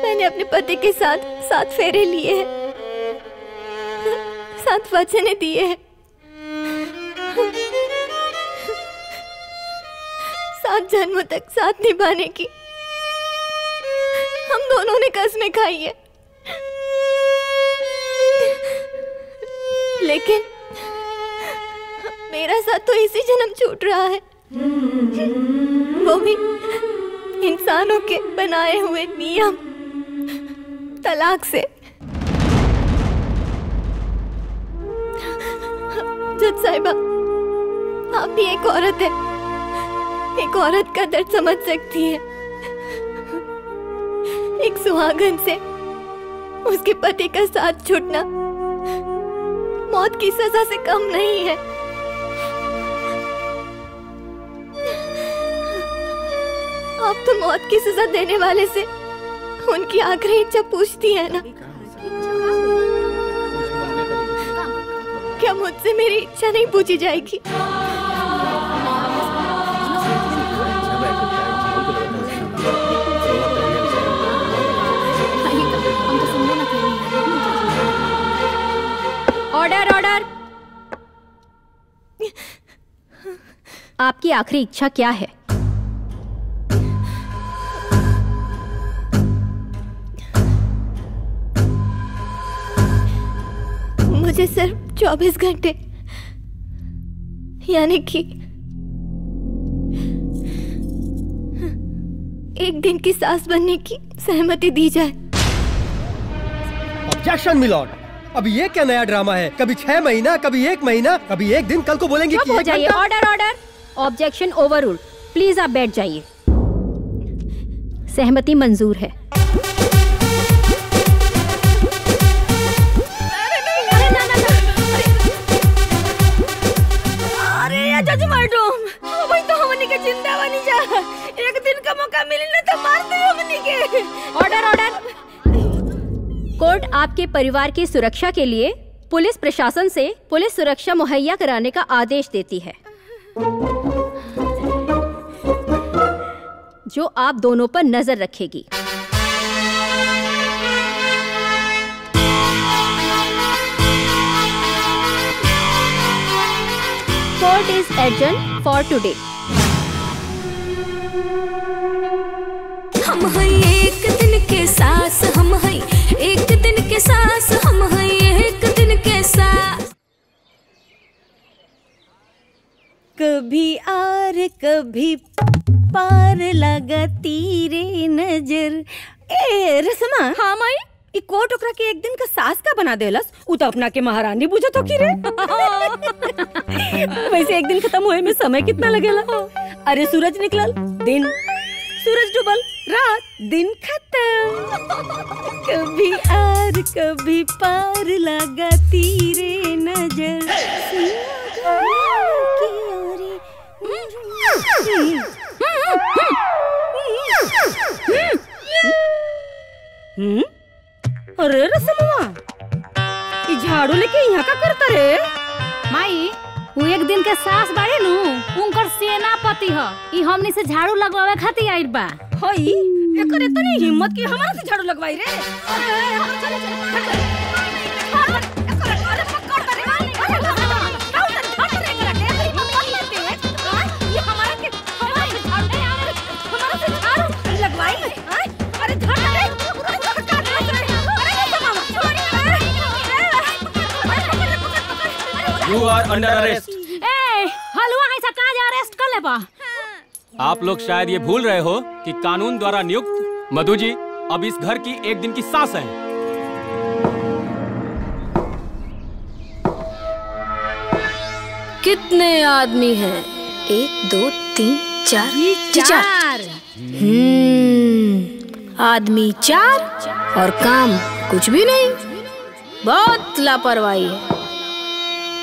मैंने अपने पति के साथ 7 फेरे लिए हैं, 7 वचने दिए हैं, 7 जन्मों तक साथ निभाने की हम दोनों ने कसमें खाई है। लेकिन मेरा साथ तो इसी जन्म छूट रहा है, वो भी इंसानों के बनाए हुए नियम, तलाक से। जज साहिबा, आप भी एक औरत है, एक औरत का दर्द समझ सकती है। एक सुहागन से उसके पति का साथ छूटना मौत की सजा से कम नहीं है। आप तो मौत की सजा देने वाले से उनकी आखिरी इच्छा पूछती है ना? क्या मुझसे मेरी इच्छा नहीं पूछी जाएगी? Order, order. आपकी आखिरी इच्छा क्या है? मुझे सिर्फ 24 घंटे, यानी कि एक दिन की सास बनने की सहमति दी जाए। ऑब्जेक्शन मिलॉर्ड, अब ये क्या नया ड्रामा है? कभी 6 महीना, कभी 1 महीना, कभी 1 दिन, कल को बोलेंगे कि 1 घंटा। Order, order. Objection overruled. Please आप बैठ जाइए। सहमति मंजूर है। अरे जज मैडम, वही तो हमनी के जिंदा बनी जा। एक दिन का मौका मिली ना तो मार दे हमनी के। Order order. कोर्ट आपके परिवार की सुरक्षा के लिए पुलिस प्रशासन से पुलिस सुरक्षा मुहैया कराने का आदेश देती है, जो आप दोनों पर नजर रखेगी। Court is adjourned for today. हम हैं एक दिन के सास, हम हैं एक दिन के सास, हम हैं एक दिन के सास। कभी आर कभी पार लगती रे नजर। ए रसमा। हाँ माई। ई कोट ओकरा के एक दिन का सास का बना देलस। उ तो अपना के महारानी बुझत हो की रे। वैसे एक दिन खत्म होए में समय कितना लगेला? अरे सूरज निकलल दिन, सूरज डूबल रात, दिन खत्म। कभी आर कभी पार लगती रे नजर। अरे रसमवा, ई झाड़ू लेके यहाँ का करता रे? माई, वो एक दिन के सास बाड़ी नु, उनकर सेनापति ह। ई हमनी से झाड़ू लगवावे खातिर आइल बा। हई, एकर इतनी हिम्मत कि हमारा से झाड़ू लगवाई रे। चले चले। You are under arrest. हलवा ऐसा कहाँ जा अरेस्ट कर ले बा? आप लोग शायद ये भूल रहे हो कि कानून द्वारा नियुक्त मधु जी अब इस घर की एक दिन की सास हैं। कितने आदमी हैं? 1 2 3 4 आदमी 4 और काम कुछ भी नहीं। बहुत लापरवाही है।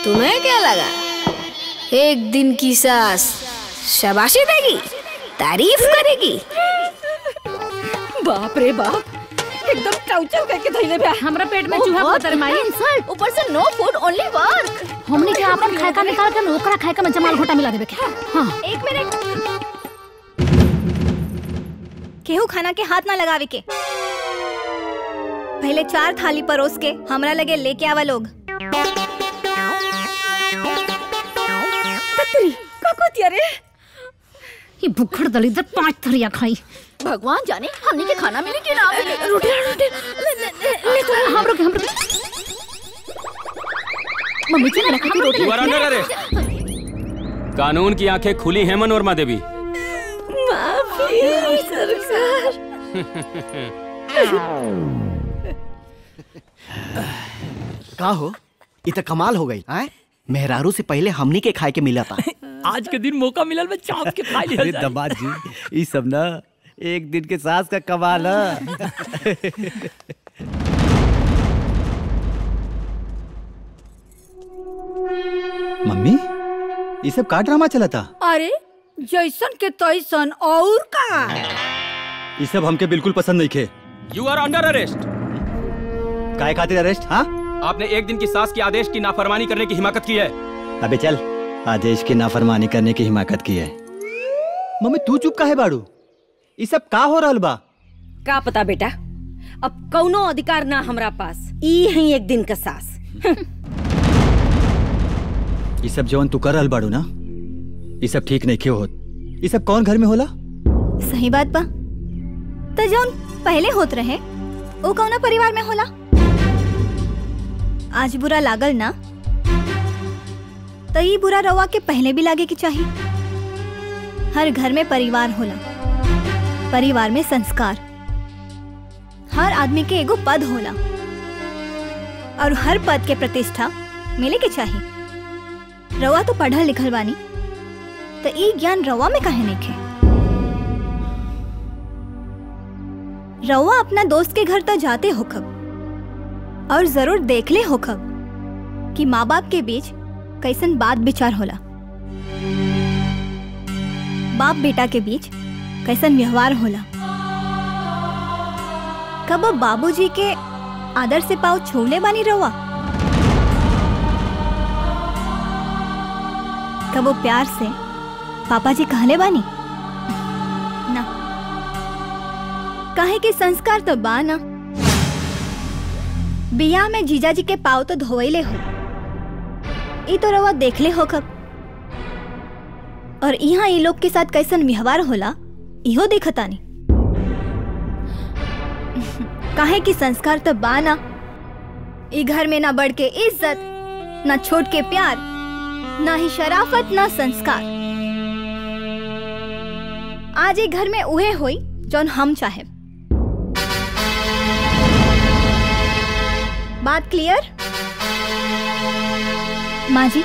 तुम्हें क्या लगा एक दिन की सास शाबाशी देगी, तारीफ करेगी? बाप रे बाप, एकदम टाउचर करके धइले बे। हमरा पेट में चूहा पतर माई। ऊपर से नो फूड ओनली वर्क। हमनी के अपन खाए का निकाल के ओकरा खाए का में जमाल घोटा मिला देबे के। हां, एक मिनट। केहू खाना के हाथ ना लगावे के। पहले 4 थाली परोस के हमरा लगे लेके आवा लोग। रे ये भुखड़ दलित 5 थरिया खाई। भगवान जाने हमनी के खाना मिले कि ना मिले। रोटी ले तो हम रुक मम्मी जी मेरा खाती रोटी। कानून की आंखें खुली हैं मनोरमा देवी। माफी सरकार। का हो, ये तो कमाल हो गई। मेहरारू से पहले हमनी के खाए के मिला था। आज के दिन मौका मिलल में चाप के खा लिया। अरे दमाद जी, ये सब ना एक दिन के सास का कमाल है। मम्मी, ये सब का ड्रामा चला था? अरे जैसन के तैसन और का। ये सब हमके बिल्कुल पसंद नहीं खे। You are under arrest. काहे खातिर अरेस्ट? हाँ, आपने एक दिन की सास के आदेश की नाफरमानी करने की हिमाकत की है। अबे चल, आदेश की नाफरमानी करने की हिमाकत की है। मम्मी तू चुप काहे बाड़ू? ये सब का हो रहल बा? का पता बेटा, अब कौनो अधिकार ना हमरा पास। ई है एक दिन का सास। ये सब जवन तू कर रहल बाड़ू ना, ये सब ठीक नहीं क्यों होत? ये सब कौन घर में होला? सही बात बा। तो जौन पहले होत रहे वो कौना परिवार में होला? आज बुरा लागल ना, तो ये बुरा रवा के पहले भी लागे की चाहिए। हर घर में परिवार होला, परिवार में संस्कार, हर आदमी के एगो पद होला और हर पद के प्रतिष्ठा मिले के चाहिए। रवा तो पढ़ल लिखल बानी, तो ई ज्ञान रवा में काहे नहीं खे? रवा अपना दोस्त के घर तो जाते हो खब और जरूर देख ले हो खब कि माँ बाप के बीच कैसन बात विचार होला, बाप बेटा के बीच कैसन व्यवहार होला। कब बाबूजी के आदर से पाँव छूले बानी रवा? कब प्यार से पापा जी कहले बानी ना? काहे के संस्कार तो बा ना। बियाह में जीजा जी के पाँव तो धोइले हो, ई तो रवा देखले हो कब। और यहाँ ई लोग के साथ कैसन व्यवहार होला इहो देखतानी। काहे की संस्कार तो बा ना। ई घर में ना बढ़ के इज्जत, ना छोट के प्यार, ना ही शराफत, ना संस्कार। आज एक घर में उहे होई जौन हम चाहे। बात क्लियर? माँ जी,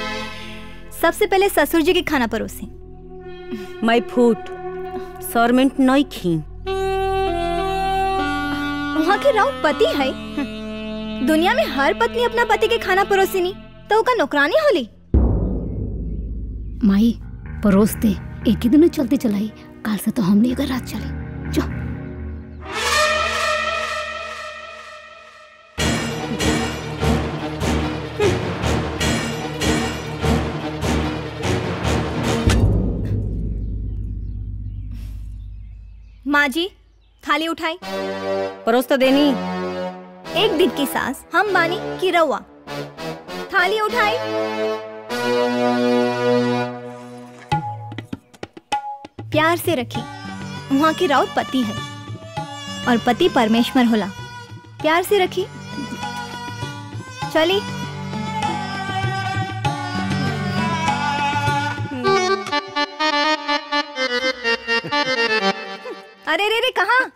सबसे पहले ससुर जी के खाना परोसी। माई फूट सरमेंट नहीं खी। वहाँ के राउत पति है। दुनिया में हर पत्नी अपना पति के खाना परोसी नहीं तो उसका नौकरानी होली। माई परोस दे, एक ही दिन चलते चलाई, काल से तो हम लेकर रात चले। जो माँ जी थाली उठाई। परोस तो देनी। एक दिन की सास हम बानी की रवा। थाली उठाई। प्यार से रखी। वहाँ की राउत पति है और पति परमेश्वर होला। प्यार से रखी। चली। अरे रे रे कहाँ?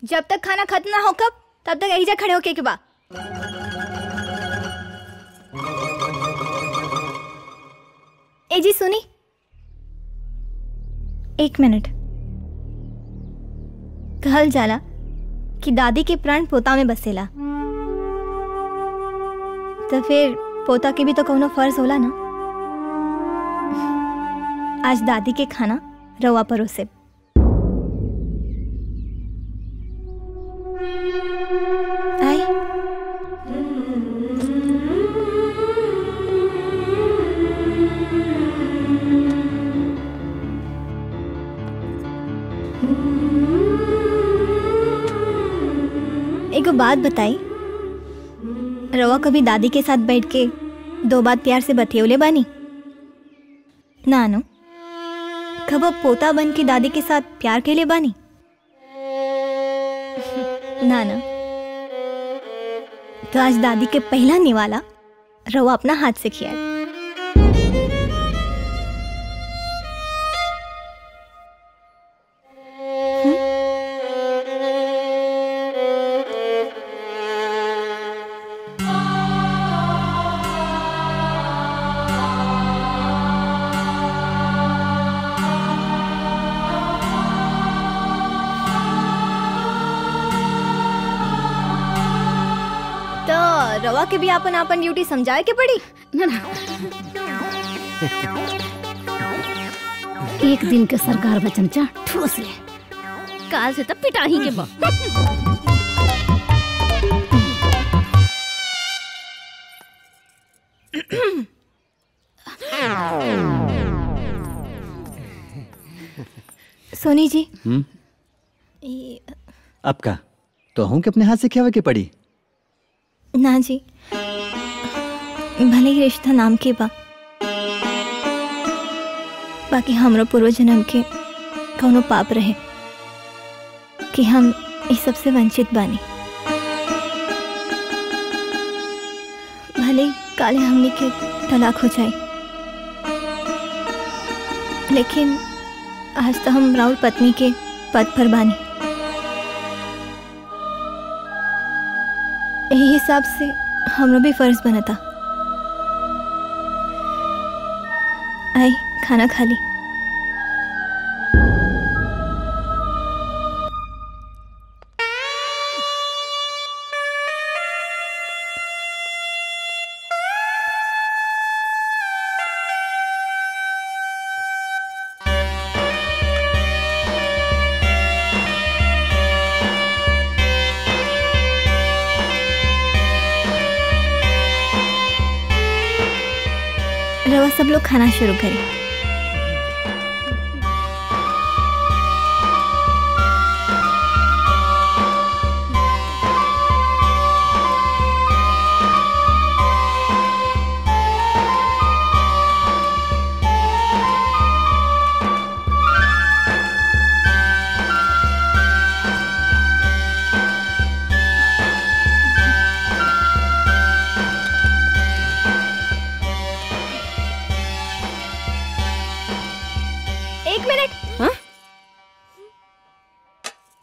जब तक खाना खत्म ना हो कब तब तक यही जा खड़े होके के बा। ए जी सुनी, एक मिनट। कहल जाला कि दादी के प्राण पोता में बसेला, तो फिर पोता के भी तो कोनो फर्ज होला ना। आज दादी के खाना रवा परोसे। आई। एगो बात बताई, रवा कभी दादी के साथ बैठ के दो बात प्यार से बतियौले बानी ना? नो कब पोता बन के दादी के साथ प्यार के लिए बानी ना? ना तो आज दादी के पहला निवाला रवा अपना हाथ से खिया। रवा के भी अपन अपन ड्यूटी समझाए के पड़ी ना ना। एक दिन के सरकार में चमचा ठोस ले, काल से तब पिटा ही के बा। सोनी जी। अब का तो हूँ कि अपने हाथ से खियावे के पड़ी ना जी, भले ही रिश्ता नाम के बा, बाकी हमरो पूर्व जन्म के कौनो पाप रहे कि हम इस सब से वंचित बानी। भले ही काले हमनी के तलाक हो जाए, लेकिन आज तो हम राहुल पत्नी के पद पर बानी। यही हिसाब से हमरो भी फर्ज बना था। आई खाना खा ली। रवा सब लोग खाना शुरू करें।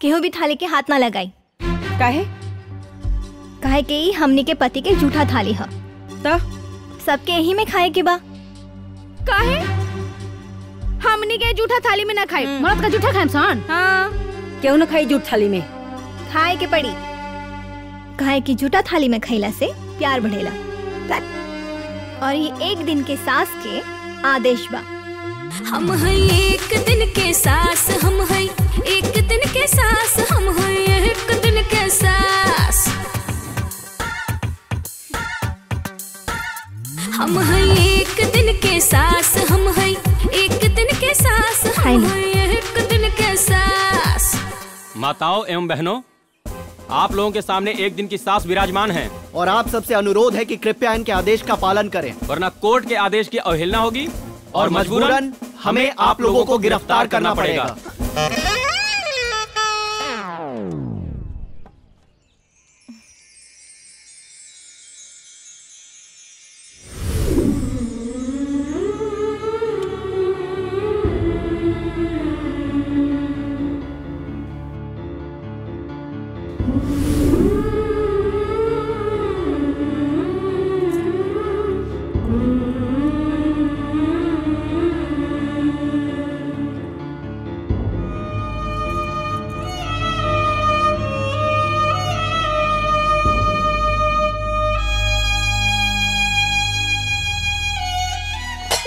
केहू भी थाली के हाथ ना लगाई। काहे? काहे के ही हमनी के पति के जूठा थाली ह। तो सबके यही में खाए के बा। काहे? हमनी के जूठा थाली में ना खाए, मर्द का जूठा खाए सान। हाँ, क्यों ना खाई जूठ थाली में? खाए के पड़ी। काहे की जूठा थाली में खैला से प्यार बढ़ेला। और ये एक दिन के सास के आदेश बा। हम हैं एक दिन के सास, हम हैं एक दिन के सास, हम हैं एक दिन के सास। हम हैं एक दिन के सास, हम हैं एक दिन के सास, हम हैं एक दिन के सास। माताओं एवं बहनों, आप लोगों के सामने एक दिन की सास विराजमान हैं और आप सबसे अनुरोध है कि कृपया इनके आदेश का पालन करें, वरना कोर्ट के आदेश की अवहेलना होगी और मजबूरन हमें आप लोगों को गिरफ्तार करना पड़ेगा।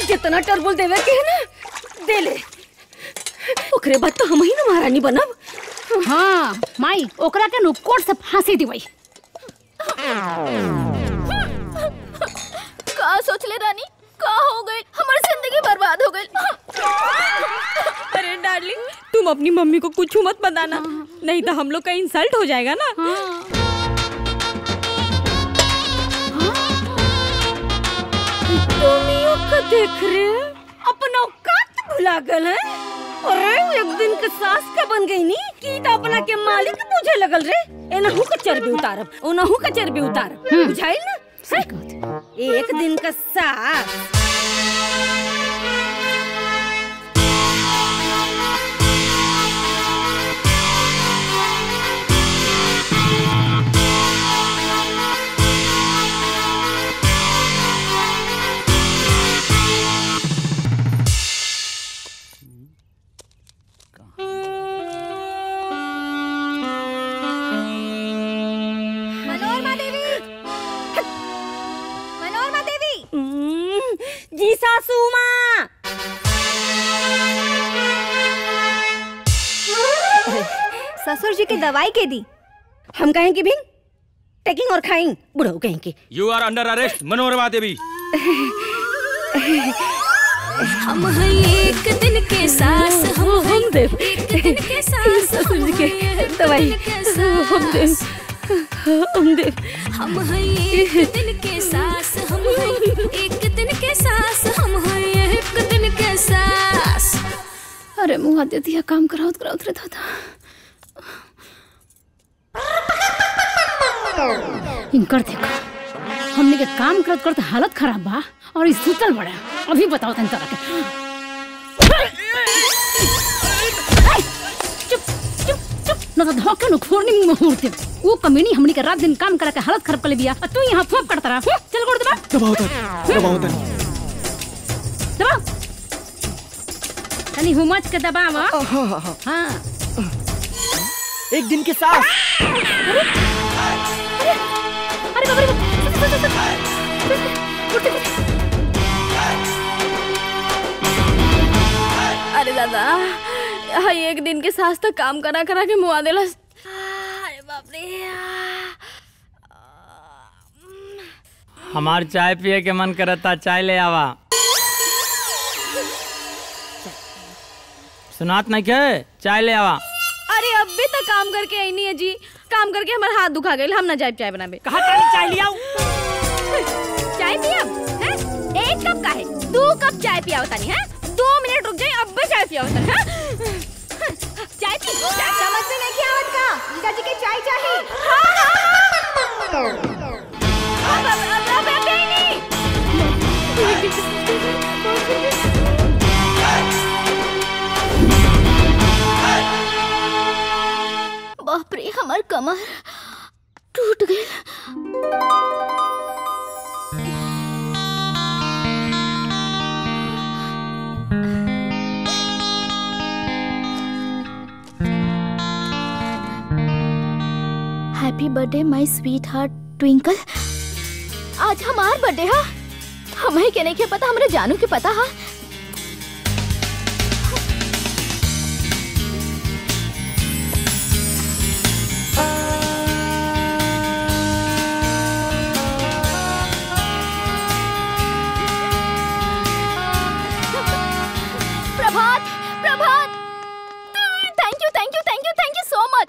जितना टरबुल देवे के है ना दे ले, ओकरे बाद तो हम ही ना महारानी बनब। हाँ माई, ओकरा के नुकोट से फांसी दिवाई। का सोच ले रानी, का हो गई? हमारी जिंदगी बर्बाद हो गई। अरे डार्लिंग, तुम अपनी मम्मी को कुछ मत बताना, नहीं तो हम लोग का इंसल्ट हो जाएगा ना। देख रहे अपना औकात भुला गल है। अरे एक दिन के सास का बन गई नी कि तो अपना के मालिक पूछे लगल रे। एनहु का चर्बी उतारब, ओनहु का चर्बी उतारब, बुझाइल ना? एक दिन का सास। जी सासू माँ। ससुर जी की दवाई के दी। हम कहें कि भी टेकिंग और खाइंग बुढ़ऊ कहें कि। You are under arrest Manorama Devi. हम हैं एक दिन के सास, हम देव एक दिन के सास, ससुर जी के दवाई हम देव। हम हैं एक दिन के सास, हम हैं एक दिन के सास, हम हैं एक दिन के सास। अरे मुँह दे दिया, काम कराओ रे दादा। इनकर देखो, हमने के काम करत करते हालत खराब बा और इस सुतल बड़ा। अभी बताओ तन तरह के। चुप चुप चुप, न तो धोखे न खोरनी मुहूर्ते। वो कमीनी हमनी के रात दिन काम करा के हालत खराब कर ले बिया। तू यहाँ फोप करता रहा। चल गोड़ दबा। दबाओ तनी हुमच के दबावा। हाँ। एक दिन के सास। अरे बाप रे। अरे दादा, एक दिन के सास तक काम करा करा के मुआ देला। अरे बाप रे। हमार चाय पिए के मन करता, चाय ले आवा। सुनात नहीं क्या चाय ले आवा। अरे अब भी तो काम करके आई नहीं है जी, काम करके हमारे हाथ दुखा गए, हम ना जाए चाय बनाबे। कहा चाय लिया चाय पिया है? 1 कप का है, 2 कप चाय पिया होता नहीं है। 2 मिनट रुक जाए, अब भी चाय पिया होता है। चाय पी समझ में नहीं आवत का जीजा जी के चाय चाहिए। अब नहीं बाप रे हमार कमर टूट गई। हैप्पी बर्थडे माय स्वीट हार्ट ट्विंकल। आज हमार बर्थडे है, हमें के नहीं के पता, हमरे जानू के पता है।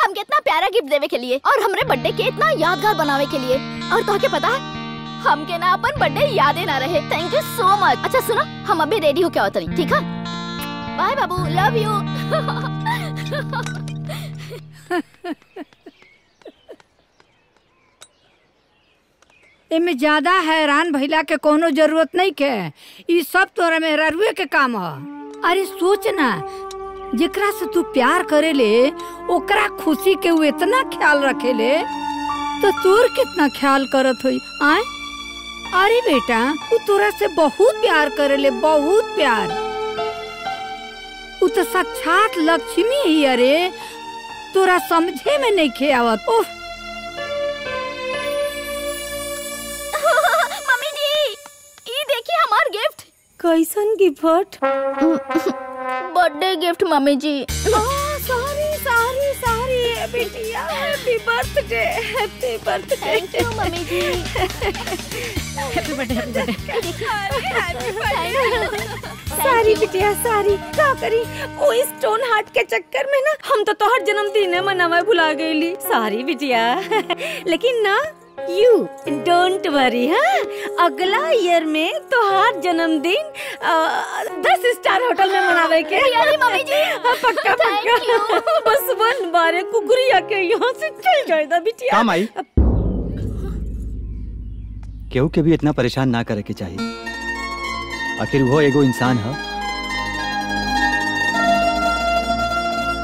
हमके इतना प्यारा गिफ्ट देवे के लिए और हमरे बर्थडे के इतना यादगार बनावे के लिए। और तो क्या पता है हमके ना अपन बर्थडे यादें ना रहे। Thank you so much. अच्छा सुना, हम अभी रेडी हो क्या होता नहीं, ठीक है? बाय बाबू, लव यू। इनमें ज्यादा हैरान भइला के कोनो जरूरत नहीं के, ये सब तोरा मेहरारूए के काम है। अरे सोचना, जेकरा से तू प्यार करे ले ओकरा खुशी के वो इतना ख्याल रखे ले, तो तोर कितना ख्याल करत होई आए? अरे बेटा, वो तोरा से बहुत प्यार करे ले, बहुत प्यार। वो तो साक्षात लक्ष्मी ही। अरे तोरा समझे में नहीं खे आवत। मम्मी जी, ये देखिए हमार गिफ्ट। कैसन gift? Birthday gift mummy ji. Sorry बिटिया, happy birthday, happy birthday. Thank you mummy ji. Happy birthday. Sorry बिटिया सारी का करी, ओ स्टोन हार्ट के चक्कर में ना हम तो तोहर जन्मदिन मनावे भुला गईली। सारी बिटिया लेकिन ना यू डोंट वरी। हाँ, अगला ईयर में तोहार जन्मदिन 10 स्टार होटल में मनावे के। मम्मी जी पक्का पक्का। बस 1 बार कुकुरिया के यहाँ से चल जाएगा बिटिया। काम आई। केहू के भी इतना परेशान ना करे के चाहिए, आखिर वो एगो इंसान है।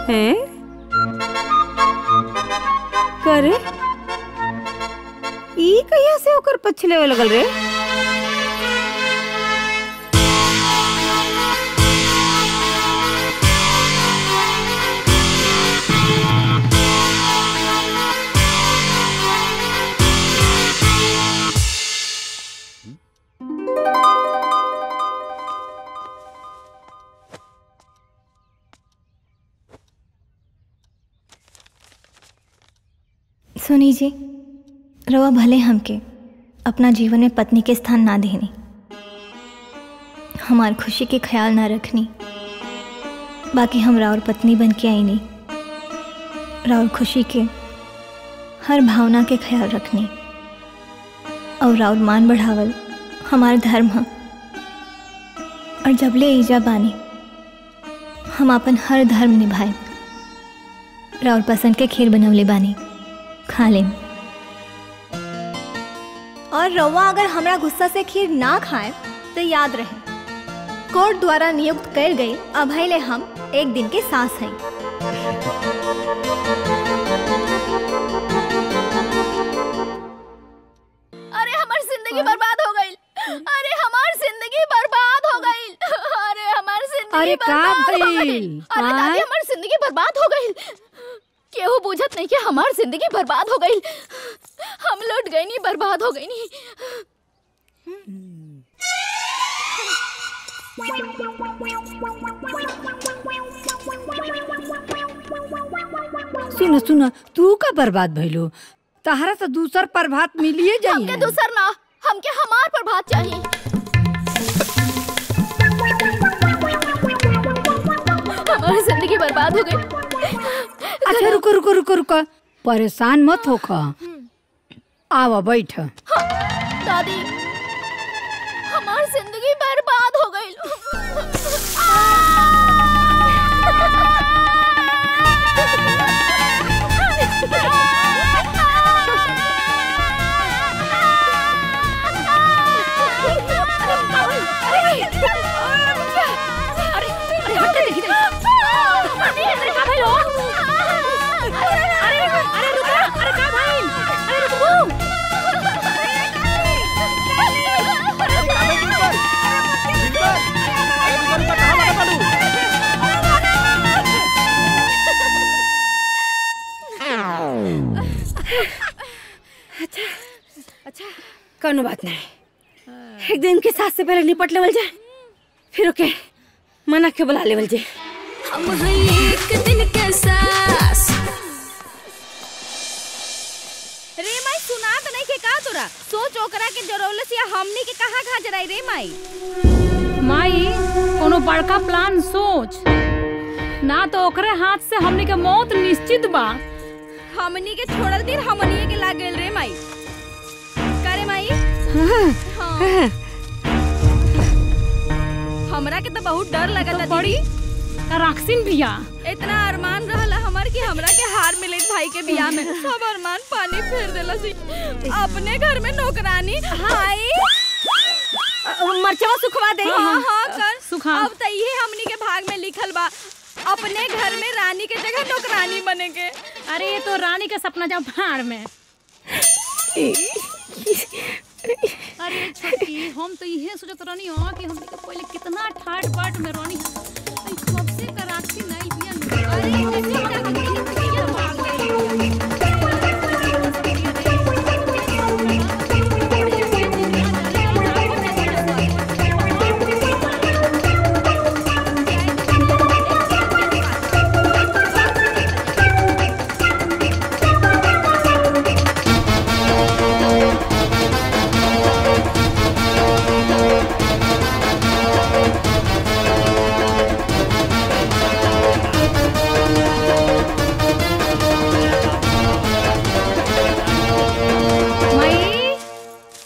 हैं? करे ई कहिया से ओकर पछले लगल रे? सुनी जी, रवा भले हमके अपना जीवन में पत्नी के स्थान ना देनी, हमार खुशी के ख्याल ना रखनी, बाकी हम राउर पत्नी बन के आई नहीं, राउर खुशी के हर भावना के ख्याल रखनी और राउर मान बढ़ावल हमार धर्म है। और जबले ईजा बानी हम अपन हर धर्म निभाए। राउर पसंद के खीर बनवले बानी, खा लें। और रवा अगर हमरा गुस्सा से खीर ना खाए तो याद रहे, कोर्ट द्वारा नियुक्त कर गई अभयले हम एक दिन के सास हैं। अरे हमार जिंदगी बर्बाद हो गई। अरे हमार जिंदगी बर्बाद हो गई। अरे हमार जिंदगी बर्बाद हो गई। अरे दादी हमार जिंदगी बर्बाद हो गई। केहू बुझत नहीं कि हमार जिंदगी बर्बाद हो गई। हम लौट गई नहीं, बर्बाद हो गई नहीं। सुन सुन, तू का बर्बाद भइलो? तहरा तो दूसर प्रभात मिलिए जाइए। हमके दूसर ना, हमके हमार प्रभात चाहिए। हमारी जिंदगी बर्बाद हो गई। अच्छा रुको रुको रुको रुको, परेशान मत हो खा, आवा बैठ। दादी हमारी जिंदगी बर्बाद हो गई। अच्छा कोनो बात नहीं, एक दिन के साथ से पहले निपट लेवल जाए, फिर ओके मना के बुला लेवल जाए। हम एक दिन के सास। रे माई सुना तो नहीं के का तोरा, सोच ओकरा के जरौलस या हमनी के कहां कहां जराई रे माई। माई कोनो बड़का प्लान सोच ना, तो ओकरे हाथ से हमनी के मौत निश्चित बा। हमनी के छोड़ल दिन हमनी के लाग गेल रे माई। करे माई हाँ। हमरा के तो बहुत डर लगता तो बड़ी राक्षिन बिया। इतना अरमान रहला हमर कि हमरा के हार मिले भाई के बियाह में, सब अरमान पानी फेर देला सी। अपने घर में नौकरानी भाई मरचवा सुखवा दे। हां हां कर सुखा। अब त ये हमनी के भाग में लिखल बा, अपने घर में रानी के जगह नौकरानी बनेगे। अरे ये तो रानी का सपना जाओ भाड़ में। अरे छोटी हम तो यही सोचत रहनी हो कि हम पहले कितना ठाट बाट में रहनी, कब से कराची नहीं बिया।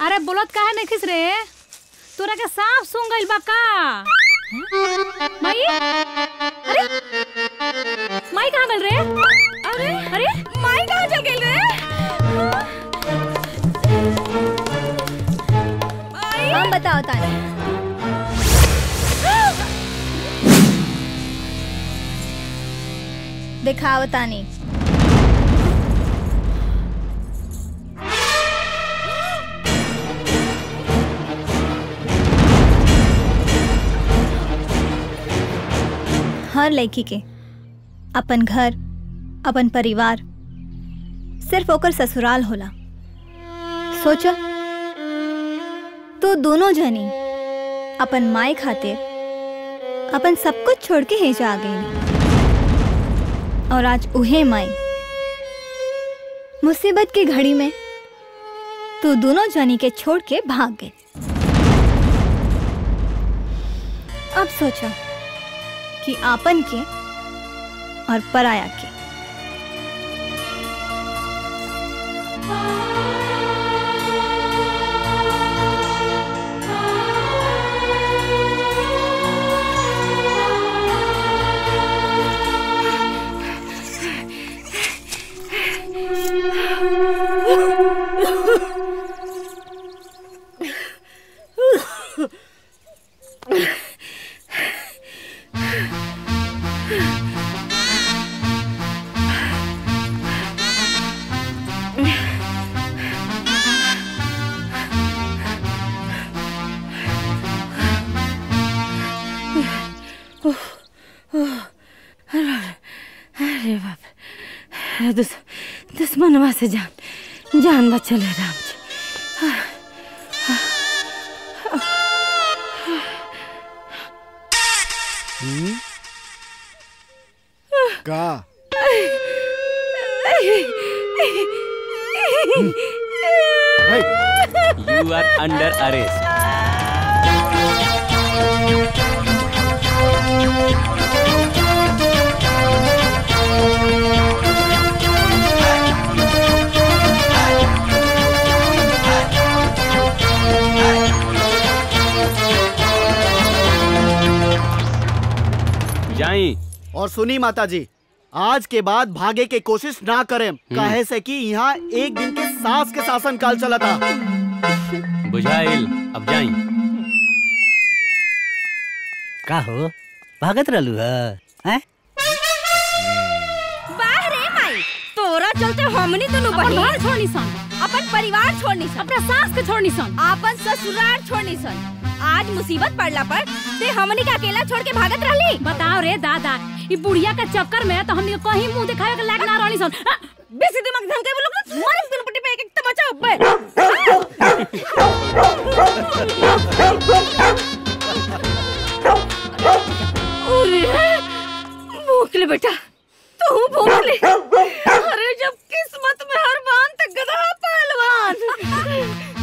अरे बोलत काहे नहीं खिस रे, तोरा के सांप सूंघ गइल बा का? माई अरे माई कहाँ गइल रे? अरे अरे माई कहाँ चल गइल रे? हम बताओ तानी। दिखाओ तानी। हर लड़की के अपन घर, अपन परिवार सिर्फ ओकर ससुराल होला। सोचा तो दोनों जनी अपन माई खातिर अपन सब कुछ छोड़ के हेजा आ गई, और आज उहे माई मुसीबत की घड़ी में तू दोनों जनी के छोड़ के भाग गए। अब सोचा कि आपन के और पराया के। अरे बाप, दुश्मनवा से जान बचल है राम जी। का You are under arrest. और सुनी माता जी, आज के बाद भागे के कोशिश ना करें, काहे से कि यहाँ एक दिन के सास के शासन काल चला था। बुझाइल, अब जाई। का हो भागत रहलू है? बाहरे माई, तोरा चलते हमनी दोनों अपन बहिन घर छोड़नी सन, अपन परिवार छोड़नी सन, अपना सास के छोड़नी सन, अपन ससुराल छोड़नी सन। आज मुसीबत पड़ला पर ते हमनी का अकेला छोड़ के भागत रहली। बताओ रे दादा, ये बुढ़िया के चक्कर में तो हमनी को कहीं मुंह दिखावे के लायक ना रहनी सन। बेसी दिमाग धमके वो लोग मारे दोनों पट्टी पे एक तमाचा उब्बे। अरे भूखले बेटा, तू भूखले। अरे जब किस्मत में हर बान तक गधा पहलवान।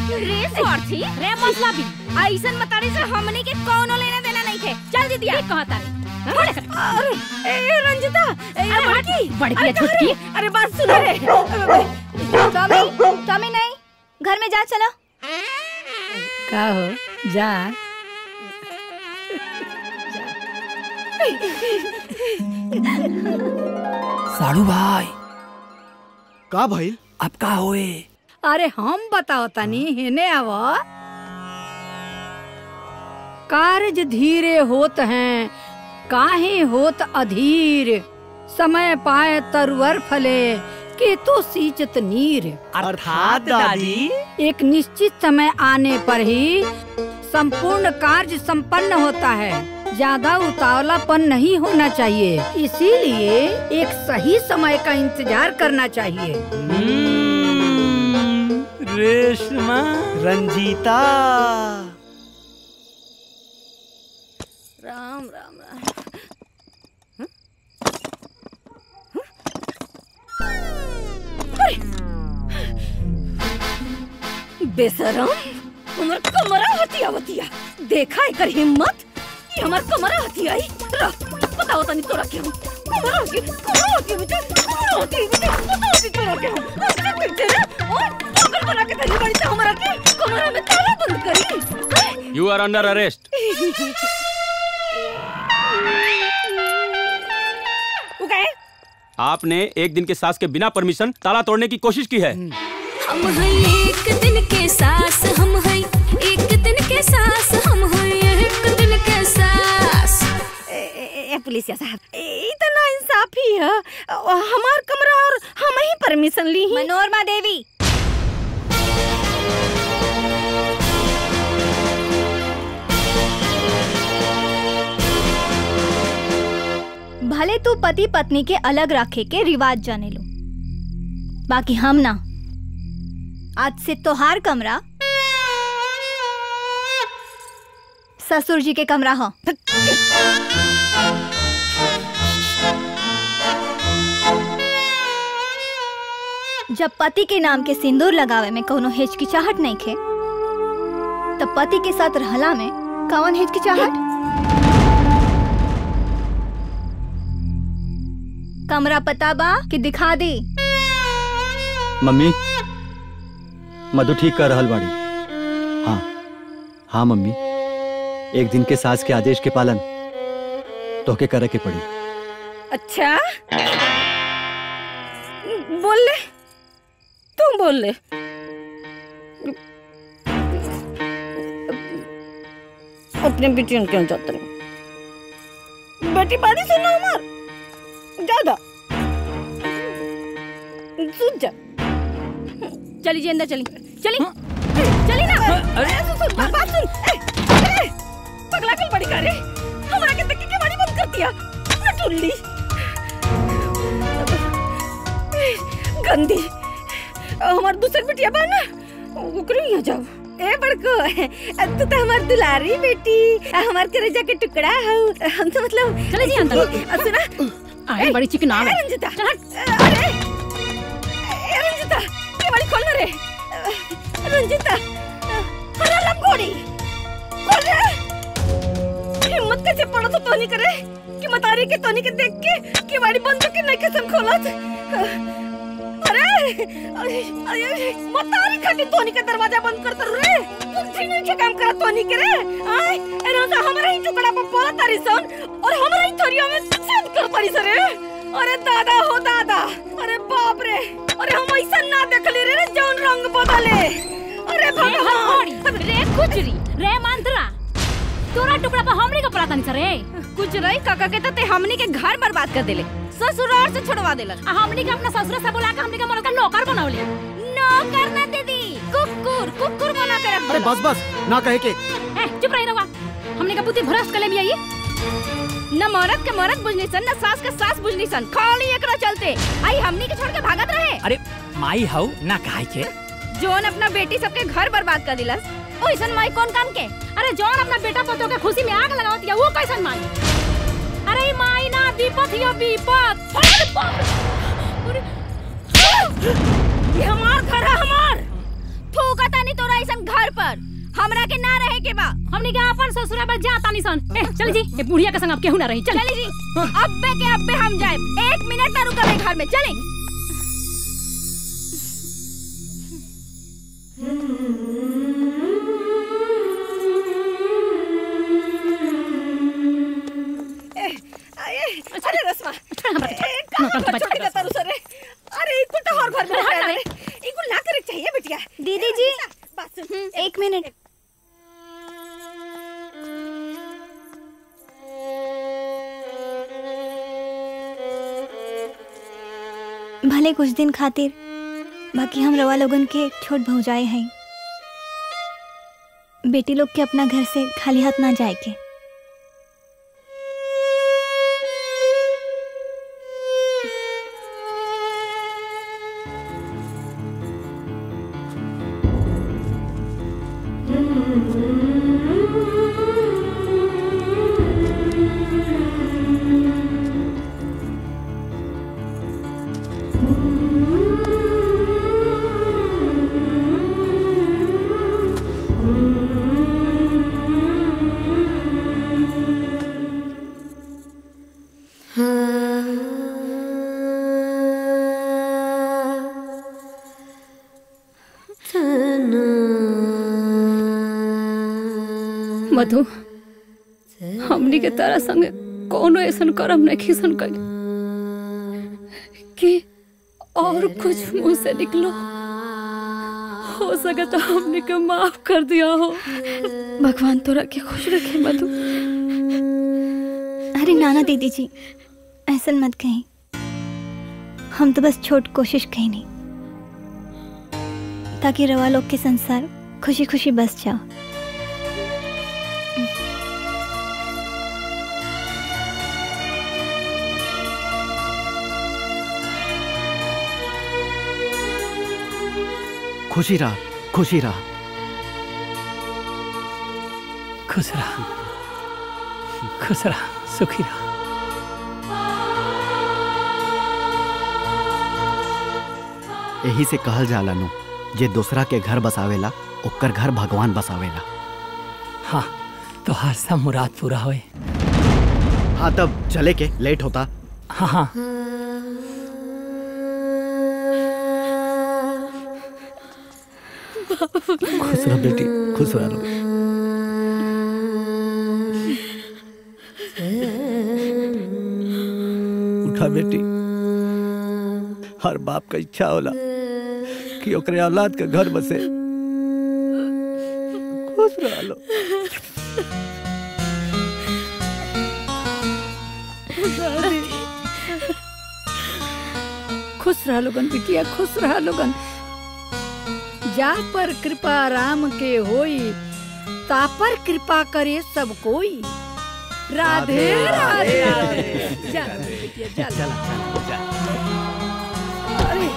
रे स्वार्थी, रे मसला भी ऐसन मतारी से हमनी के कोनो लेना देना नहीं थे। चल दीदी ये कहता रे। ए रंजिता, ए लड़की, बड़ी पिया छुटकी। अरे बात सुन रे। टॉमी नहीं, घर में जा चलो। का हो जा। साड़ू भाई का भइल? अब का होए? अरे हम बताओ तनी, हेने आव। कार्य धीरे होत हैं, काहे होत अधीर। समय पाए तरवर फले, केतु सींचत नीर। अर्थात दादी, एक निश्चित समय आने पर ही संपूर्ण कार्य संपन्न होता है। ज्यादा उतावलापन नहीं होना चाहिए, इसीलिए एक सही समय का इंतजार करना चाहिए। रेशमा, रंजीता। राम राम राम। बेशरम, हमर कमरा हथिया बतिया। देखा एकर हिम्मत, ये हमर कमरा हथिया आई। बताओ तनी तोरा के हम कमरा हथिया बेटा, कमरा हथिया बेटा, बताओ ती तोरा के हम कैसे रे? और पागल बना के धरी बड़ी से हमरा के कमरा में ताला बंद करी। You are under arrest. आपने एक दिन के सास के बिना परमिशन ताला तोड़ने की कोशिश की है। हम हैं एक दिन के सास, हम हैं एक दिन के सास, हम हैं एक दिन के सास। पुलिसिया साहब, इतना इंसाफी है। हमार कमरा और हम ही परमिशन ली। मनोरमा देवी, भले तू पति पत्नी के अलग रखे के रिवाज जाने लो, बाकी हम ना। आज से तोहार कमरा ससुर जी के कमरा हो। जब पति के नाम के सिंदूर लगावे में कोनो हिचकिचाहट नहीं खे, तब पति के साथ रहला में कौन हिचकिचाहट? कमरा पता बा कि दिखा दी? मम्मी, मधु ठीक कर रहल बाड़ी। हाँ हाँ मम्मी, एक दिन के सास के आदेश के पालन तोहके करे के पड़ी। अच्छा बोल ले, तू बोल ले। अपने बेटियों क्यों जाते हैं? बेटी बाड़ी सुनो हमार ज्यादा सुन जा। चली जी अंदर, चली चली चली ना। सुन बात सुन। पगला कल बड़ी करे हमारा के तक के बड़ी बंद कर दिया ना टुल्ली गंदी। हमार दूसरी बेटिया बा ना, ओकरे यहाँ जाओ। ए बड़को, तू तो हमार दुलारी बेटी, हमार करेजा के टुकड़ा हो। हम तो मतलब चले जी अंदर। सुना आई बड़ी चिकना है रंजिता। अरे रंजिता, ये वाली खोल ना रे रंजिता। अरे लंगोड़ी खोल रे। हिम्मत कैसे पड़ा तो नहीं करे कि मतारी के तोनी के देख के कि वाली बंद के नहीं कसम खोलत। अरे मतारी खाती तोनी के दरवाजा बंद कर तर रे कुछ नहीं के काम करा तोनी के रे आय एना तो हमरा ही टुकड़ा पर पड़ा तारी सन और हमरा ही थोरिया में सेंड कर तारी सर रे अरे दादा हो दादा अरे बाप रे अरे हम ऐसा ना देखली रे जौन रंग बदले अरे भगवान रे कुचरी रे मंत्रा तोरा टुकड़ा पर हमनी का पड़ा तनी सर रे कुछ रही काका के ते हमनी के घर बर्बाद कर देले ससुराल से छुड़वा देलन हमनी के अपना ससुर से बुला के हमनी के मन का नौकर बनावले नौकर ना दीदी कुकुर कुकुर बना के रख अरे बस बस ना कहे के चुप रही रवा हमनी का बुद्धि भ्रष्ट कर ले भी आई न मरद के मरद बुझनी सन न सास के सास बुझनी सन खाली एकरा चलते आई हमनी के छोड़ के भागत रहे अरे माई हाउ ना काहे के जोन अपना बेटी सबके घर बर्बाद कर दिलस ओइसन माई कौन काम के अरे जोन अपना बेटा पतो के खुशी में आग लगावत या वो कैसन माई अरे माई ना विपत यो विपत ये हमार घर है हमार थूकता नहीं तोरा ऐसन घर पर हमरा के ना रहे के बा हमनी के अपन ससुरा पर जाता नहीं सन चल जी ये बुढ़िया के संग अब केहू ना रही चल जी अब्बे के अब्बे हम जाए 1 मिनट ना रुकबे घर में चले अरे रस्मा अरे इकुल तो और घर में रह रे इकुल ना करे चाहिए बिटिया दीदी जी बस 1 मिनट भले कुछ दिन खातिर बाकी हम रवा लोगन के छोट भौजाए हैं बेटी लोग के अपना घर से खाली हाथ ना जाए के मधु हमनी के तारा संग कोनो ऐसन करम नहीं खिसन कल कि और कुछ मुंह से निकलो हो सके तो हमने के माफ कर दिया हो भगवान तोरा के खुश रखे मधु अरे नाना दीदी जी ऐसा मत कहीं हम तो बस छोट कोशिश कहीं नहीं ताकि रवा लोग के संसार खुशी खुशी बस जाओ खुशी रहा खुशी रहा खुश रहा सुखी रहा यही से कहल जाला नु जे दूसरा के घर बसावेला ओकर घर भगवान बसावेला हाँ तो हर सब मुराद पूरा होए हाँ तब चले के लेट होता हाँ हाँ खुश रह बेटी खुश रह लो उठा बेटी हर बाप का इच्छा होला कि ओकरे औलाद के घर बसे खुश रह लो खुश रह लोगन बिटिया खुश रह लोगन जा पर कृपा राम के होई ता पर कृपा करे सब कोई राधे राधे चल बिटिया चल अरे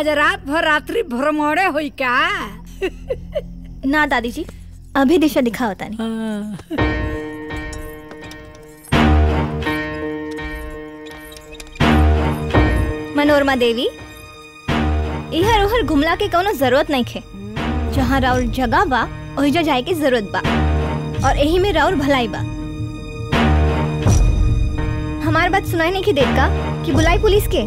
आज रात भर रात्रि भ्रमणे हुई का? ना दादी जी, अभी दिशा दिखा होता नहीं। मनोरमा देवी, इहर उहर घुमला के कोनो जरूरत नहीं खे। जहाँ राउर जगह बा ओहिजा जाए के जरूरत बा, और यही में राउर भलाई बा। हमार बात सुनाई नहीं की देत का कि बुलाई पुलिस के?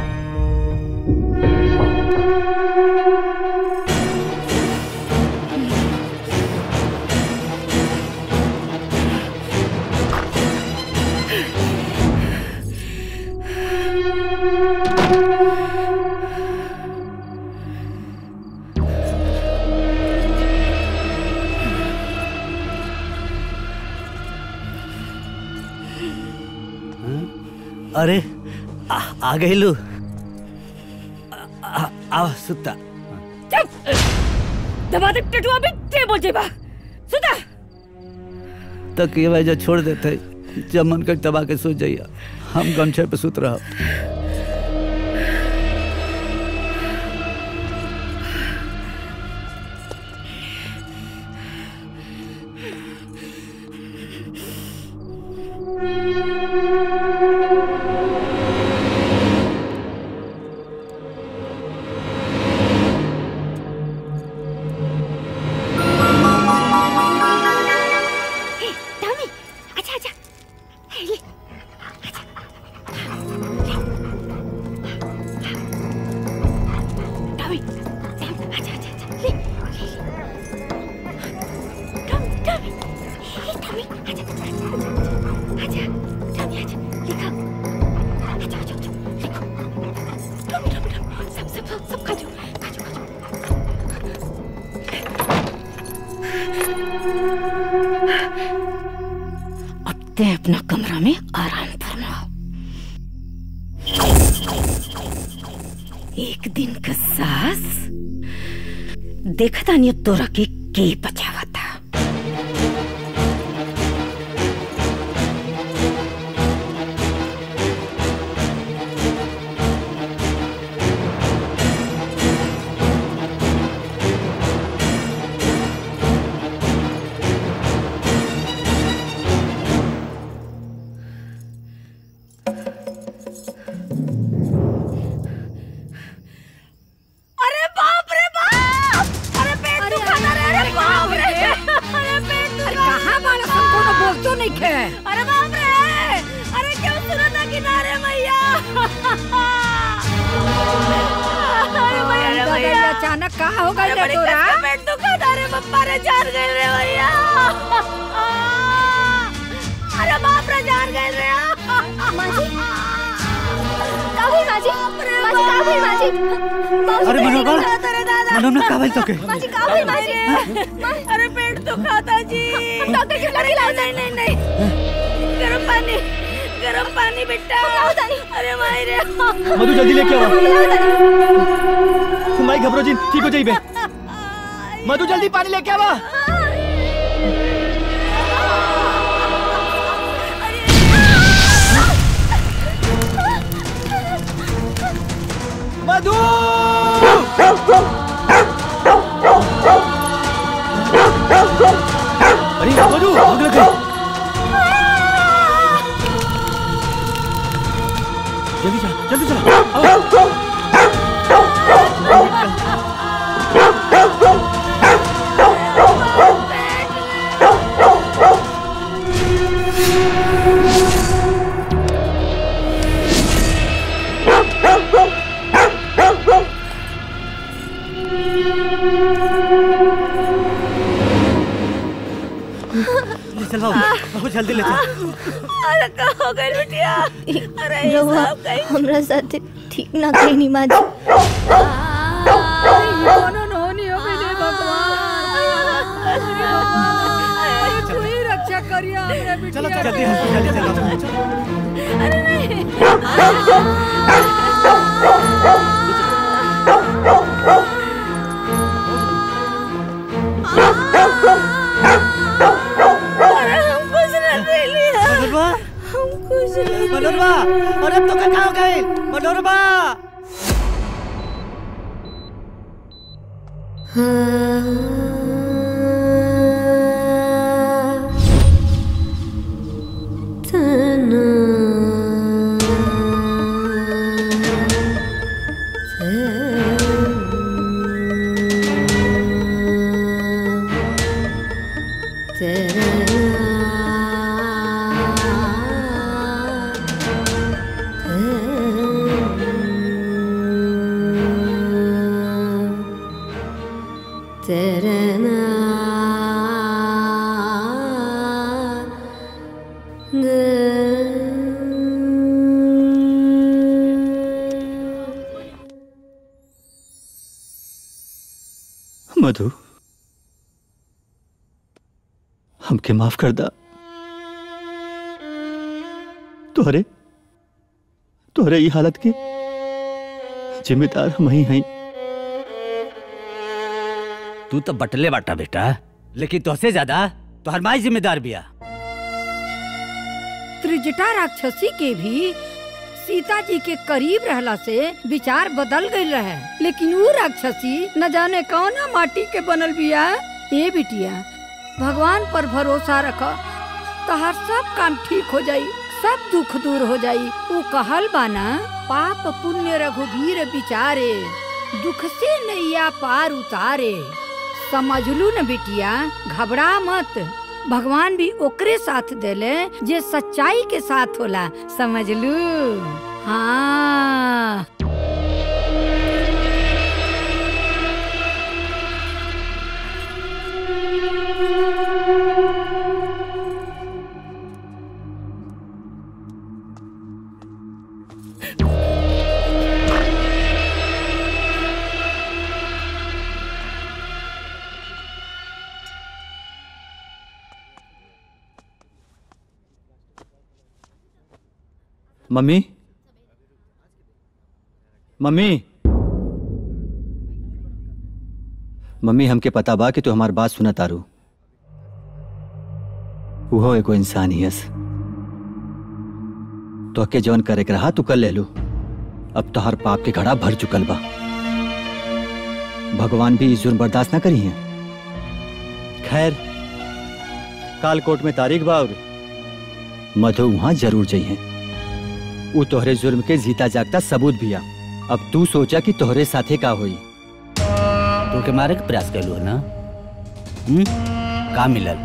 अरे आ गई लू। आ सुता। चुप! दबा दे टटुआ भी ते बोल जेबा। सुता! तक ये वजह छोड़ देते, जब मन कर दबा के सो जाइए। हम गमछे पे सुत रहा। अपना कमरा में आराम फरमाओ। एक दिन का सास देखता नहीं तोरा के बचावा था। अरे बाप रे! अरे क्यों सुना था किनारे मैया? अरे मैया अचानक कहाँ हो गई रे तोरा? पेट दुखा था रे पप्पा रे, जान गए रे मैया। अरे बाप रे, जान गए रे। माजी काबिल, माजी माजी काबिल, माजी। अरे मनोरमा काबिल तो के? माजी काबिल, माजी। अरे पेट दुखा था जी। डॉक्टर की लड़ी लाओ। नहीं गरम पानी बेटा। अरे माई रे। मधु जल्दी लेके आओ। माई घबरो जी, ठीक हो जाइबे। मधु जल्दी पानी लेके आओ। मधु! अरे मधु, आग लग गई। जल्दी चलो। बहुत जल्दी ले चल। अरे कहाँ हो गई बिटिया? अरे हमरा साथ ठीक ना कहीं माँ जी। रक्षा करिए हमरे चलो बिटिया। जल्दी अरे नहीं। मनोरमा, अरे अब तो कहाँ हो गए? मनोरमा! मधु, हमके माफ कर दा। तोहरे ये हालत के जिम्मेदार हम ही हैं। तू तो बटले बाटा बेटा, लेकिन तुझसे ज्यादा तोहर माई जिम्मेदार बिया। त्रिजटा राक्षसी के भी सीता जी के करीब रहला से विचार बदल गई रहे, लेकिन वो राक्षसी न जाने कौन माटी के बनल बिया। ए बिटिया, भगवान पर भरोसा रखो, तोहर सब काम ठीक हो जाई, सब दुख दूर हो जाई। वो कहल बाना, पाप पुण्य रघुवीर विचारे, दुख से नैया पार उतारे। समझ लू न बिटिया, घबरा मत, भगवान भी ओकरे साथ देले जे सच्चाई के साथ होला, समझ लू। हाँ मम्मी, मम्मी, मम्मी, हमके पता बा कि तू हमार बात सुना तारू। वो एगो इंसान ही हस। तो के जौन करे के रहा तू कर ले लू। अब तो हर पाप के घड़ा भर चुकल बा। भगवान भी जुर्म बर्दाश्त ना करी है। खैर, काल कोर्ट में तारीख बा और मधु वहां जरूर जाइए। वो तोहरे जुर्म के जीता जागता सबूत भी आ। अब तू सोचा कि तोहरे साथे का होई। तू के मारे के प्रयास कैलू है ना? का मिलल?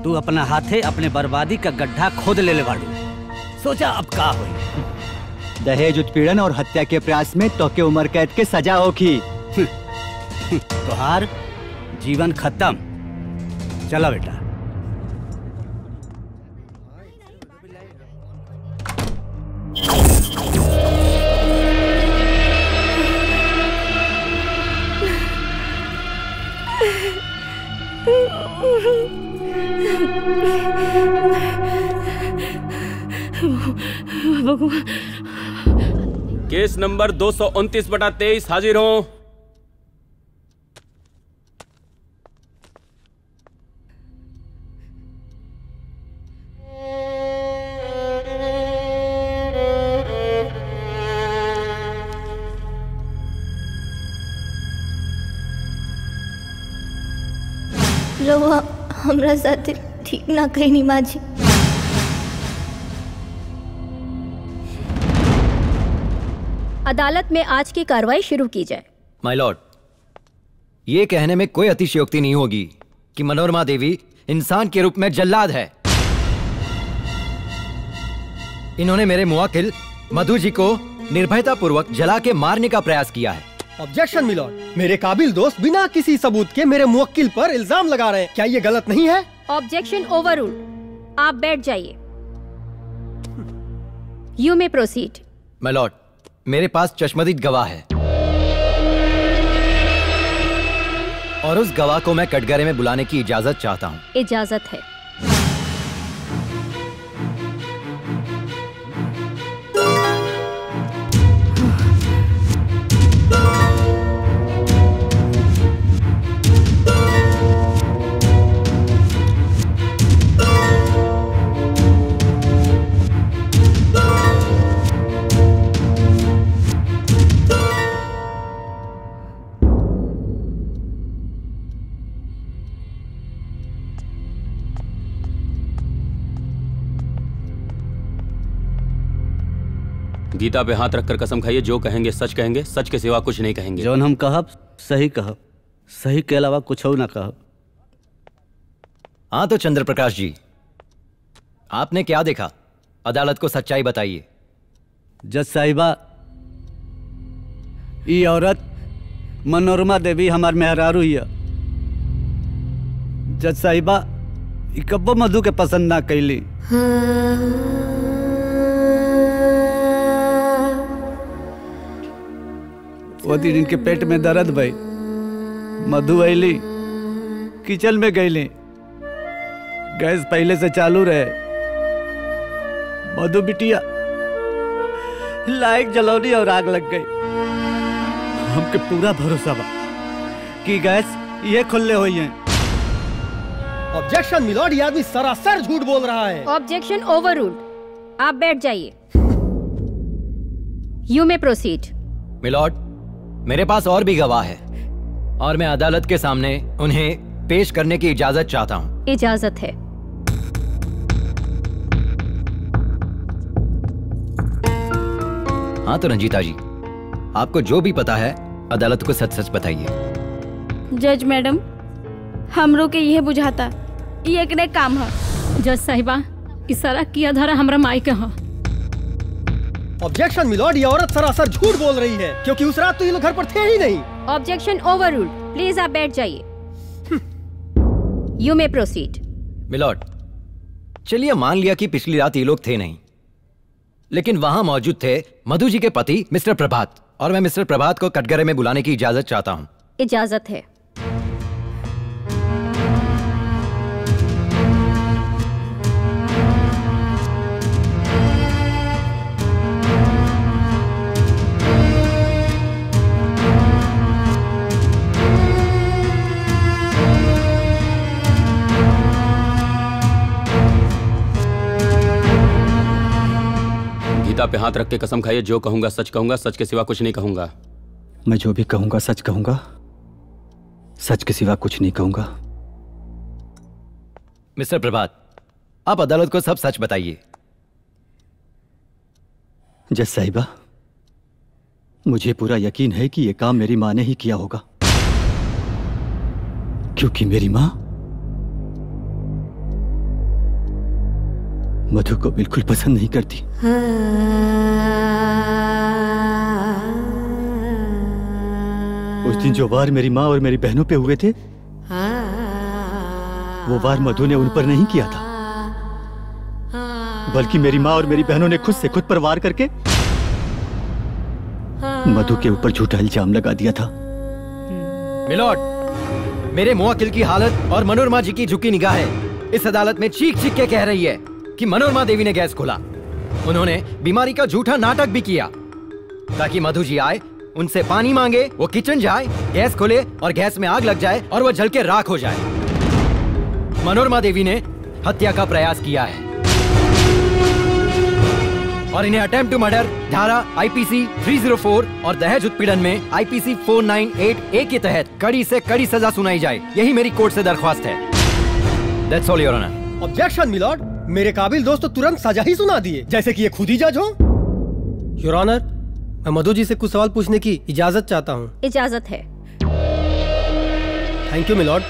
तू अपना हाथे अपने बर्बादी का गड्ढा खोद ले बाड़ू। सोचा अब का होई। दहेज उत्पीड़न और हत्या के प्रयास में तोके उम्र कैद के सजा होगी। तोहार जीवन खत्म। चला बेटा। केस नंबर 229/23 हाजिर हो। रहुआ हमरा साथे ठीक ना कहनी माँ जी। अदालत में आज की कार्रवाई शुरू की जाए। माय लॉर्ड, ये कहने में कोई अतिशयोक्ति नहीं होगी कि मनोरमा देवी इंसान के रूप में जल्लाद है। इन्होंने मेरे मुवक्किल मधु जी को निर्भयता पूर्वक जला के मारने का प्रयास किया है। ऑब्जेक्शन मिलॉर्ड, मेरे काबिल दोस्त बिना किसी सबूत के मेरे मुवक्किल पर इल्जाम लगा रहे हैं। क्या ये गलत नहीं है? Objection overruled. आप बैठ जाइए। You may proceed. My Lord, मेरे पास चश्मदीद गवाह है और उस गवाह को मैं कटघरे में बुलाने की इजाजत चाहता हूँ। इजाजत है। गीता पे हाथ रखकर कसम खाइए, जो कहेंगे सच कहेंगे, सच के सिवा कुछ नहीं कहेंगे। जौन हम कहब सही कहब, सही के अलावा कुछ और ना कहब। हाँ तो चंद्र प्रकाश जी, आपने क्या देखा? अदालत को सच्चाई बताइए। जज साहिबा, ई औरत मनोरमा देवी हमार मेहरारू हिया। जज साहिबा, ई कब्बो मधु के पसंद ना कैली। वो दिन इनके पेट में दर्द भई, मधु अली किचन में गईली, गैस पहले से चालू रहे। मधु बिटिया लाइट जलौनी और आग लग गई। हमके पूरा भरोसा बा कि गैस ये खुले हुई हैं। ऑब्जेक्शन मिलॉर्ड, ये आदमी सरासर झूठ बोल रहा है। Objection overruled. आप बैठ जाइए। You may proceed. मिलॉर्ड, मेरे पास और भी गवाह है और मैं अदालत के सामने उन्हें पेश करने की इजाजत चाहता हूँ। इजाजत है। हाँ तो रंजीता जी, आपको जो भी पता है अदालत को सच सच बताइए। जज मैडम, हमरो के यह बुझाता ये एक ने काम है। जज साहिबा, इशारा किया धारा हमरा माई के है। ऑब्जेक्शन मिलॉर्ड, ये औरत सरासर झूठ बोल रही है क्योंकि उस रात तो ये लोग घर पर थे ही नहीं। Objection overruled. प्लीज आप बैठ जाइए। You may proceed. मिलॉर्ड, चलिए मान लिया कि पिछली रात ये लोग थे नहीं, लेकिन वहां मौजूद थे मधु जी के पति मिस्टर प्रभात, और मैं मिस्टर प्रभात को कटघरे में बुलाने की इजाजत चाहता हूं। इजाजत है। गीता पे हाथ रख के कसम खाइए, जो कहूंगा सच कहूंगा, सच के सिवा कुछ नहीं कहूंगा। मैं जो भी कहूंगा सच कहूंगा, सच के सिवा कुछ नहीं कहूंगा। मिस्टर प्रभात, आप अदालत को सब सच बताइए। जज साहिबा, मुझे पूरा यकीन है कि यह काम मेरी माँ ने ही किया होगा, क्योंकि मेरी माँ मधु को बिल्कुल पसंद नहीं करती। उस दिन जो वार मेरी माँ और मेरी बहनों पे हुए थे, वो वार मधु ने उन पर नहीं किया था, बल्कि मेरी माँ और मेरी बहनों ने खुद से खुद पर वार करके मधु के ऊपर झूठा इल्जाम लगा दिया था। मिलॉर्ड, मेरे मुवक्किल की हालत और मनोरमा जी की झुकी निगाहें इस अदालत में चीख चीख के कह रही है कि मनोरमा देवी ने गैस खोला। उन्होंने बीमारी का झूठा नाटक भी किया ताकि मधु जी आए, उनसे पानी मांगे, वो किचन जाए, गैस खोले और गैस में आग लग जाए और वो जल के राख हो जाए। मनोरमा देवी ने हत्या का प्रयास किया है और इन्हें अटेम्प्ट टू मर्डर धारा आईपीसी 304 और दहेज उत्पीड़न में आईपीसी 498A के तहत कड़ी से कड़ी सजा सुनाई जाए, यही मेरी कोर्ट से दरख्वास्त है। That's all, Your Honor. Objection my lord, मेरे काबिल दोस्त तो तुरंत सजा ही सुना दिए, जैसे कि ये खुद ही जज हो। योर ऑनर, मैं मधु जी से कुछ सवाल पूछने की इजाजत चाहता हूँ। इजाजत है। Thank you milord.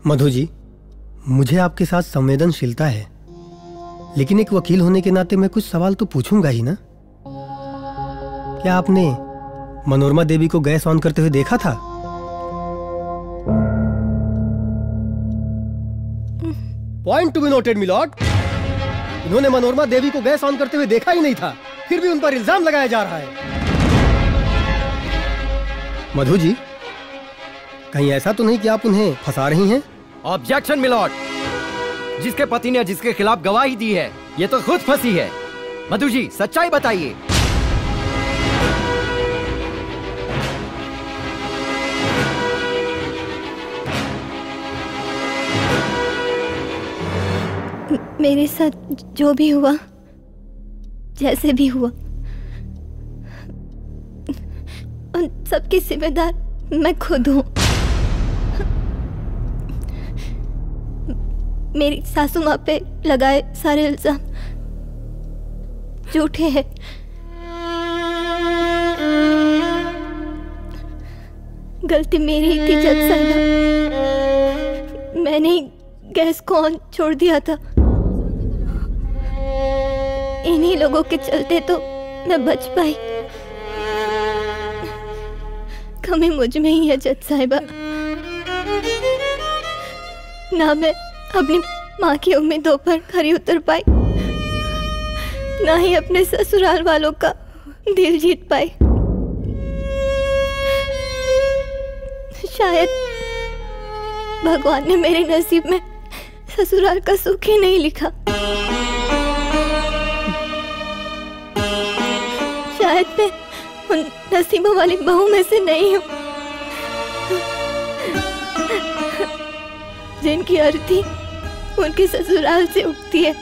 मधु जी, मुझे आपके साथ संवेदनशीलता है, लेकिन एक वकील होने के नाते मैं कुछ सवाल तो पूछूंगा ही ना। क्या आपने मनोरमा देवी को गैस ऑन करते हुए देखा था? Point to be noted my lord, उन्होंने मनोरमा देवी को गैस ऑन करते हुए देखा ही नहीं था, फिर भी उन पर इल्जाम लगाया जा रहा है। मधु जी, कहीं ऐसा तो नहीं कि आप उन्हें फंसा रही हैं? ऑब्जेक्शन मिलॉर्ड, जिसके पति ने जिसके खिलाफ गवाही दी है, ये तो खुद फंसी है। मधु जी, सच्चाई बताइए। मेरे साथ जो भी हुआ, जैसे भी हुआ, उन सबकी जिम्मेदार मैं खुद हूँ। मेरी सासू माँ पे लगाए सारे इल्जाम झूठे हैं। गलती मेरी ही थी जज साहिबा, मैंने ही गैस को ऑन छोड़ दिया था। इन्हीं लोगों के चलते तो मैं बच पाई। कमी मुझ में ही है जज साहिबा। ना मैं अपनी माँ की उम्मीदों पर खरी उतर पाई, ना ही अपने ससुराल वालों का दिल जीत पाई। शायद भगवान ने मेरे नसीब में ससुराल का सुख ही नहीं लिखा। शायद मैं उन नसीबों वाली बहू में से नहीं हूँ जिनकी अर्थी उनके ससुराल से उठती है।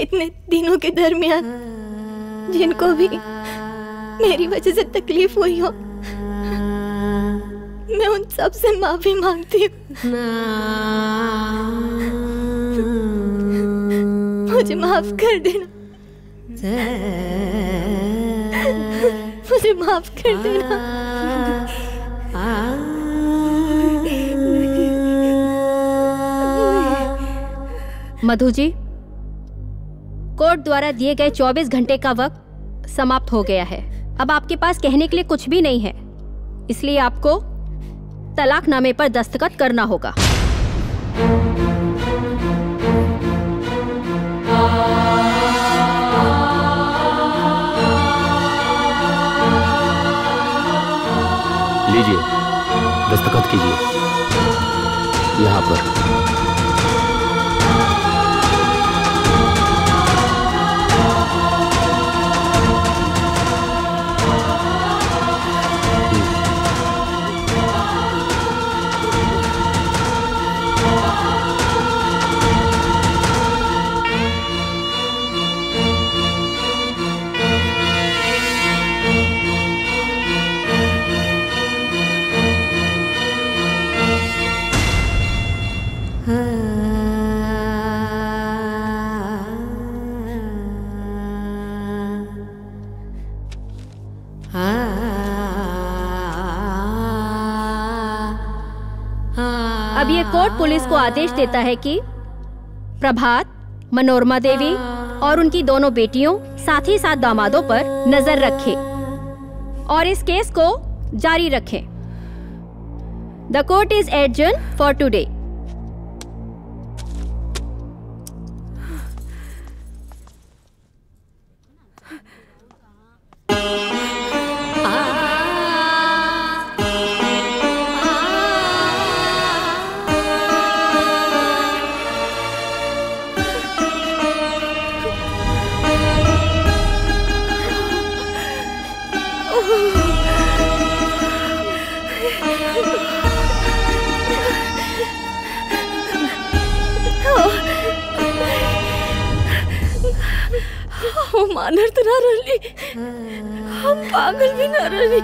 इतने दिनों के दरमियान जिनको भी मेरी वजह से तकलीफ हुई हो, मैं उन सब से माफी मांगती हूँ। मुझे माफ कर देना, मुझे माफ कर देना। मधु जी, कोर्ट द्वारा दिए गए 24 घंटे का वक्त समाप्त हो गया है। अब आपके पास कहने के लिए कुछ भी नहीं है, इसलिए आपको तलाकनामे पर दस्तखत करना होगा। लीजिए, दस्तखत कीजिए यहाँ पर। अब ये कोर्ट पुलिस को आदेश देता है कि प्रभात, मनोरमा देवी और उनकी दोनों बेटियों साथ ही साथ दामादों पर नजर रखे और इस केस को जारी रखें। The court is adjourn for today. मानर तो ना रही, हम पागल भी ना रही,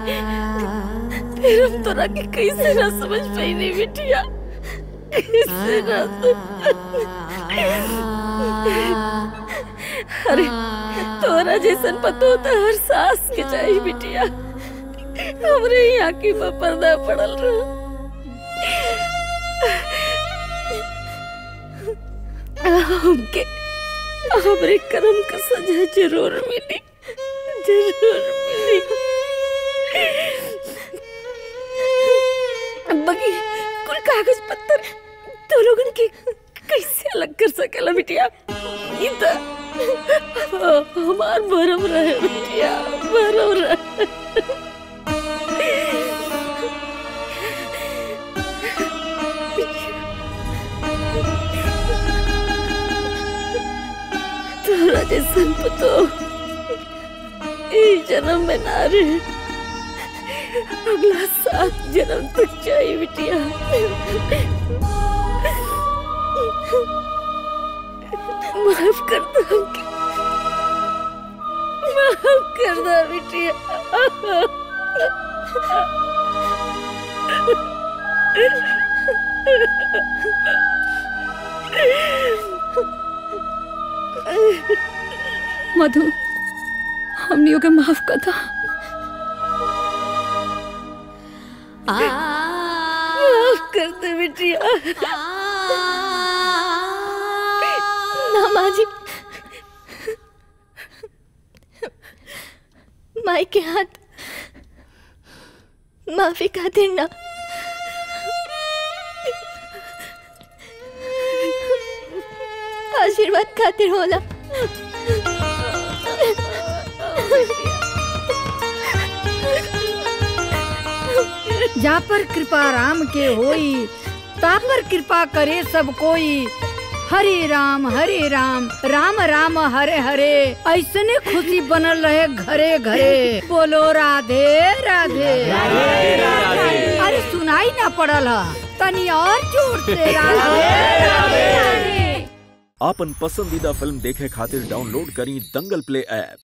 फिर हम तोरा के कैसे ना समझ पाई नहीं बिटिया, कैसे ना अरे तोरा जैसन पता होता हर सास के चाहिए बिटिया। हमरे यहाँ की पर्दा पड़ल रहा, हमके हमरे कर्म का सजा जरूर मिली, जरूर मिली। बाकी कुल कागज पत्तर तो लोगन के कैसे अलग कर सकेला बिटिया? ये तो हमार भरम रहे बिटिया, भरम रहे। तोरा जैसन पुतो इस जन्म में ना रहे, अगला 7 जन्म तक चाहिए बिटिया। माफ कर दो हमके, माफ कर दो बिटिया। मधु, हमनियों के माफ कर दो। माफ कर दो बिटिया। ना माँ जी, माई के हाथ माफी खातिर ना, आशीर्वाद खातिर होला। जा पर कृपा राम के होई, ता पर कृपा करे सब कोई। हरे राम राम राम हरे हरे, ऐसने खुशी बनल रहे घरे घरे। बोलो राधे राधे। अरे सुनाई ना पड़ल है, तनी और जोर से राधे राधे। आपन पसंदीदा फिल्म देखे खातिर डाउनलोड करी दंगल प्ले ऐप।